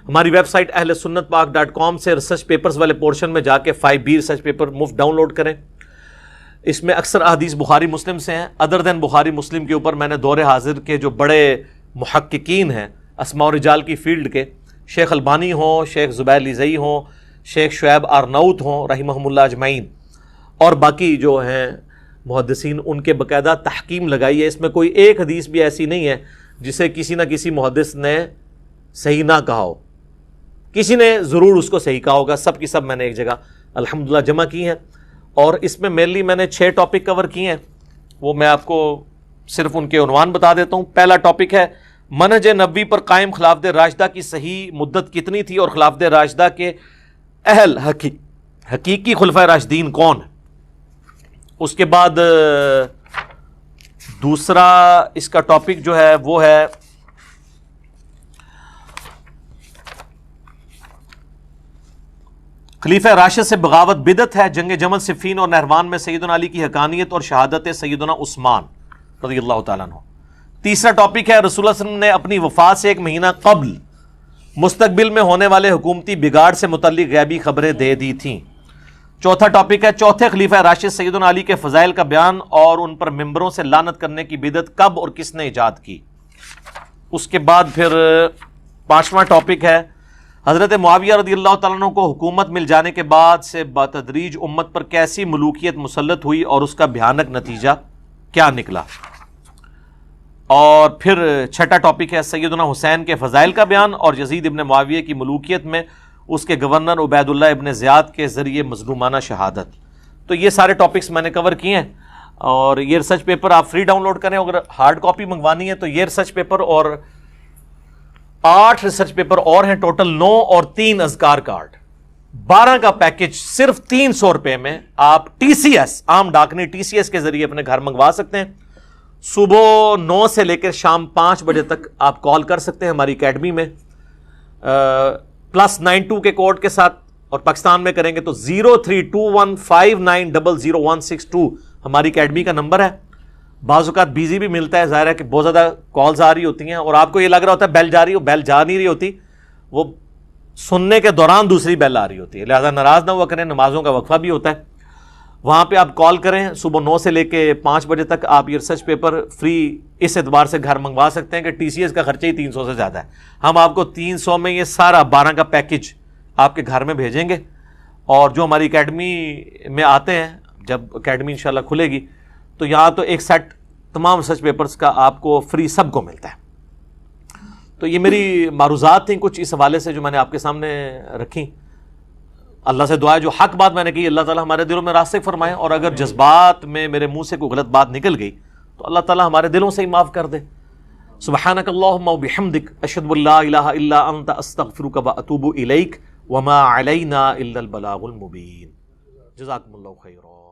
ہماری ویب سائٹ اہل سنت پاک .com سے ریسرچ پیپرز والے پورشن میں جا کے 5B ریسرچ پیپر مفت ڈاؤن لوڈ کریں۔ اس میں اکثر احادیث بخاری مسلم سے ہیں۔ ادر دین بخاری مسلم کے اوپر میں نے دور حاضر کے جو بڑے محققین ہیں اسماء و رجال کی فیلڈ کے، شیخ البانی ہوں، شیخ زبیر لیزئی ہوں، شیخ شعیب آرناؤت ہوں رحمہم اللہ اجمعین، اور باقی جو ہیں محدثین، ان کے باقاعدہ تحکیم لگائی ہے۔ اس میں کوئی ایک حدیث بھی ایسی نہیں ہے جسے کسی نہ کسی محدث نے صحیح نہ کہا ہو، کسی نے ضرور اس کو صحیح کہا ہوگا۔ سب کی سب میں نے ایک جگہ الحمدللہ جمع کی ہیں، اور اس میں مینلی میں نے 6 ٹاپک کور کیے ہیں۔ وہ میں آپ کو صرف ان کے عنوان بتا دیتا ہوں۔ پہلا ٹاپک ہے منہج نبوی پر قائم خلافت راشدہ کی صحیح مدت کتنی تھی، اور خلافت راشدہ کے اہل حقیقی خلفائے راشدین کون ہیں۔ اس کے بعد دوسرا اس کا ٹاپک جو ہے وہ ہے خلیفہ راشد سے بغاوت بدعت ہے، جنگ جمل صفین اور نہروان میں سیدنا علی کی حقانیت اور شہادت سیدنا عثمان رضی اللہ تعالیٰ عنہ۔ تیسرا ٹاپک ہے رسول اللہ صلی اللہ علیہ وسلم نے اپنی وفات سے 1 مہینہ قبل مستقبل میں ہونے والے حکومتی بگاڑ سے متعلق غیبی خبریں دے دی تھیں۔ چوتھا ٹاپک ہے چوتھے خلیفہ راشد سیدنا علی کے فضائل کا بیان اور ان پر ممبروں سے لعنت کرنے کی بدعت کب اور کس نے ایجاد کی۔ اس کے بعد پھر 5واں ٹاپک ہے حضرت معاویہ رضی اللہ تعالیٰ عنہ کو حکومت مل جانے کے بعد سے بتدریج امت پر کیسی ملوکیت مسلط ہوئی اور اس کا بھیانک نتیجہ کیا نکلا۔ اور پھر 6واں ٹاپک ہے سیدنا حسین کے فضائل کا بیان اور یزید ابن معاویہ کی ملوکیت میں اس کے گورنر عبید اللہ ابن زیاد کے ذریعے مظلومانہ شہادت۔ تو یہ سارے ٹاپکس میں نے کور کیے ہیں، اور یہ ریسرچ پیپر آپ فری ڈاؤن لوڈ کریں۔ اگر ہارڈ کاپی منگوانی ہے تو یہ ریسرچ پیپر اور 8 ریسرچ پیپر اور ہیں، ٹوٹل 9 اور 3 اذکار کارڈ، 12 کا پیکج صرف 300 روپے میں آپ TCS عام ڈاکنی TCS کے ذریعے اپنے گھر منگوا سکتے ہیں۔ صبح 9 سے لے کر شام 5 بجے تک آپ کال کر سکتے ہیں ہماری اکیڈمی میں، +92 کے کوڈ کے ساتھ، اور پاکستان میں کریں گے تو 032159000162 ہماری اکیڈمی کا نمبر ہے۔ بعض اوقات بیزی بھی ملتا ہے، ظاہر ہے کہ بہت زیادہ کالز آ رہی ہوتی ہیں اور آپ کو یہ لگ رہا ہوتا ہے بیل جا رہی ہو، بیل جا نہیں رہی ہوتی، وہ سننے کے دوران دوسری بیل آ رہی ہوتی ہے، لہذا ناراض نہ ہوا کریں، نمازوں کا وقفہ بھی ہوتا ہے۔ وہاں پہ آپ کال کریں، صبح 9 سے لے کے 5 بجے تک آپ یہ ریسرچ پیپر فری اس اعتبار سے گھر منگوا سکتے ہیں کہ TCS کا خرچہ ہی 300 سے زیادہ ہے۔ ہم آپ کو 300 میں یہ سارا 12 کا پیکج آپ کے گھر میں بھیجیں گے، اور جو ہماری اکیڈمی میں آتے ہیں، جب اکیڈمی انشاءاللہ کھلے گی تو یہاں تو ایک سیٹ تمام ریسرچ پیپرز کا آپ کو فری سب کو ملتا ہے۔ تو یہ میری معروضات تھیں کچھ اس حوالے سے جو میں نے آپ کے سامنے رکھی۔ اللہ سے دعا ہے جو حق بات میں نے کی اللہ تعالیٰ ہمارے دلوں میں راسخ فرمائے، اور اگر جذبات میں میرے منہ سے کوئی غلط بات نکل گئی تو اللہ تعالیٰ ہمارے دلوں سے ہی معاف کر دے۔ سبحانک اللہم و بحمدک اشہد ان لا الہ الا انت استغفرک و اتوب الیک وما علینا الا البلاغ المبین۔ جزاکم اللہ خیرا.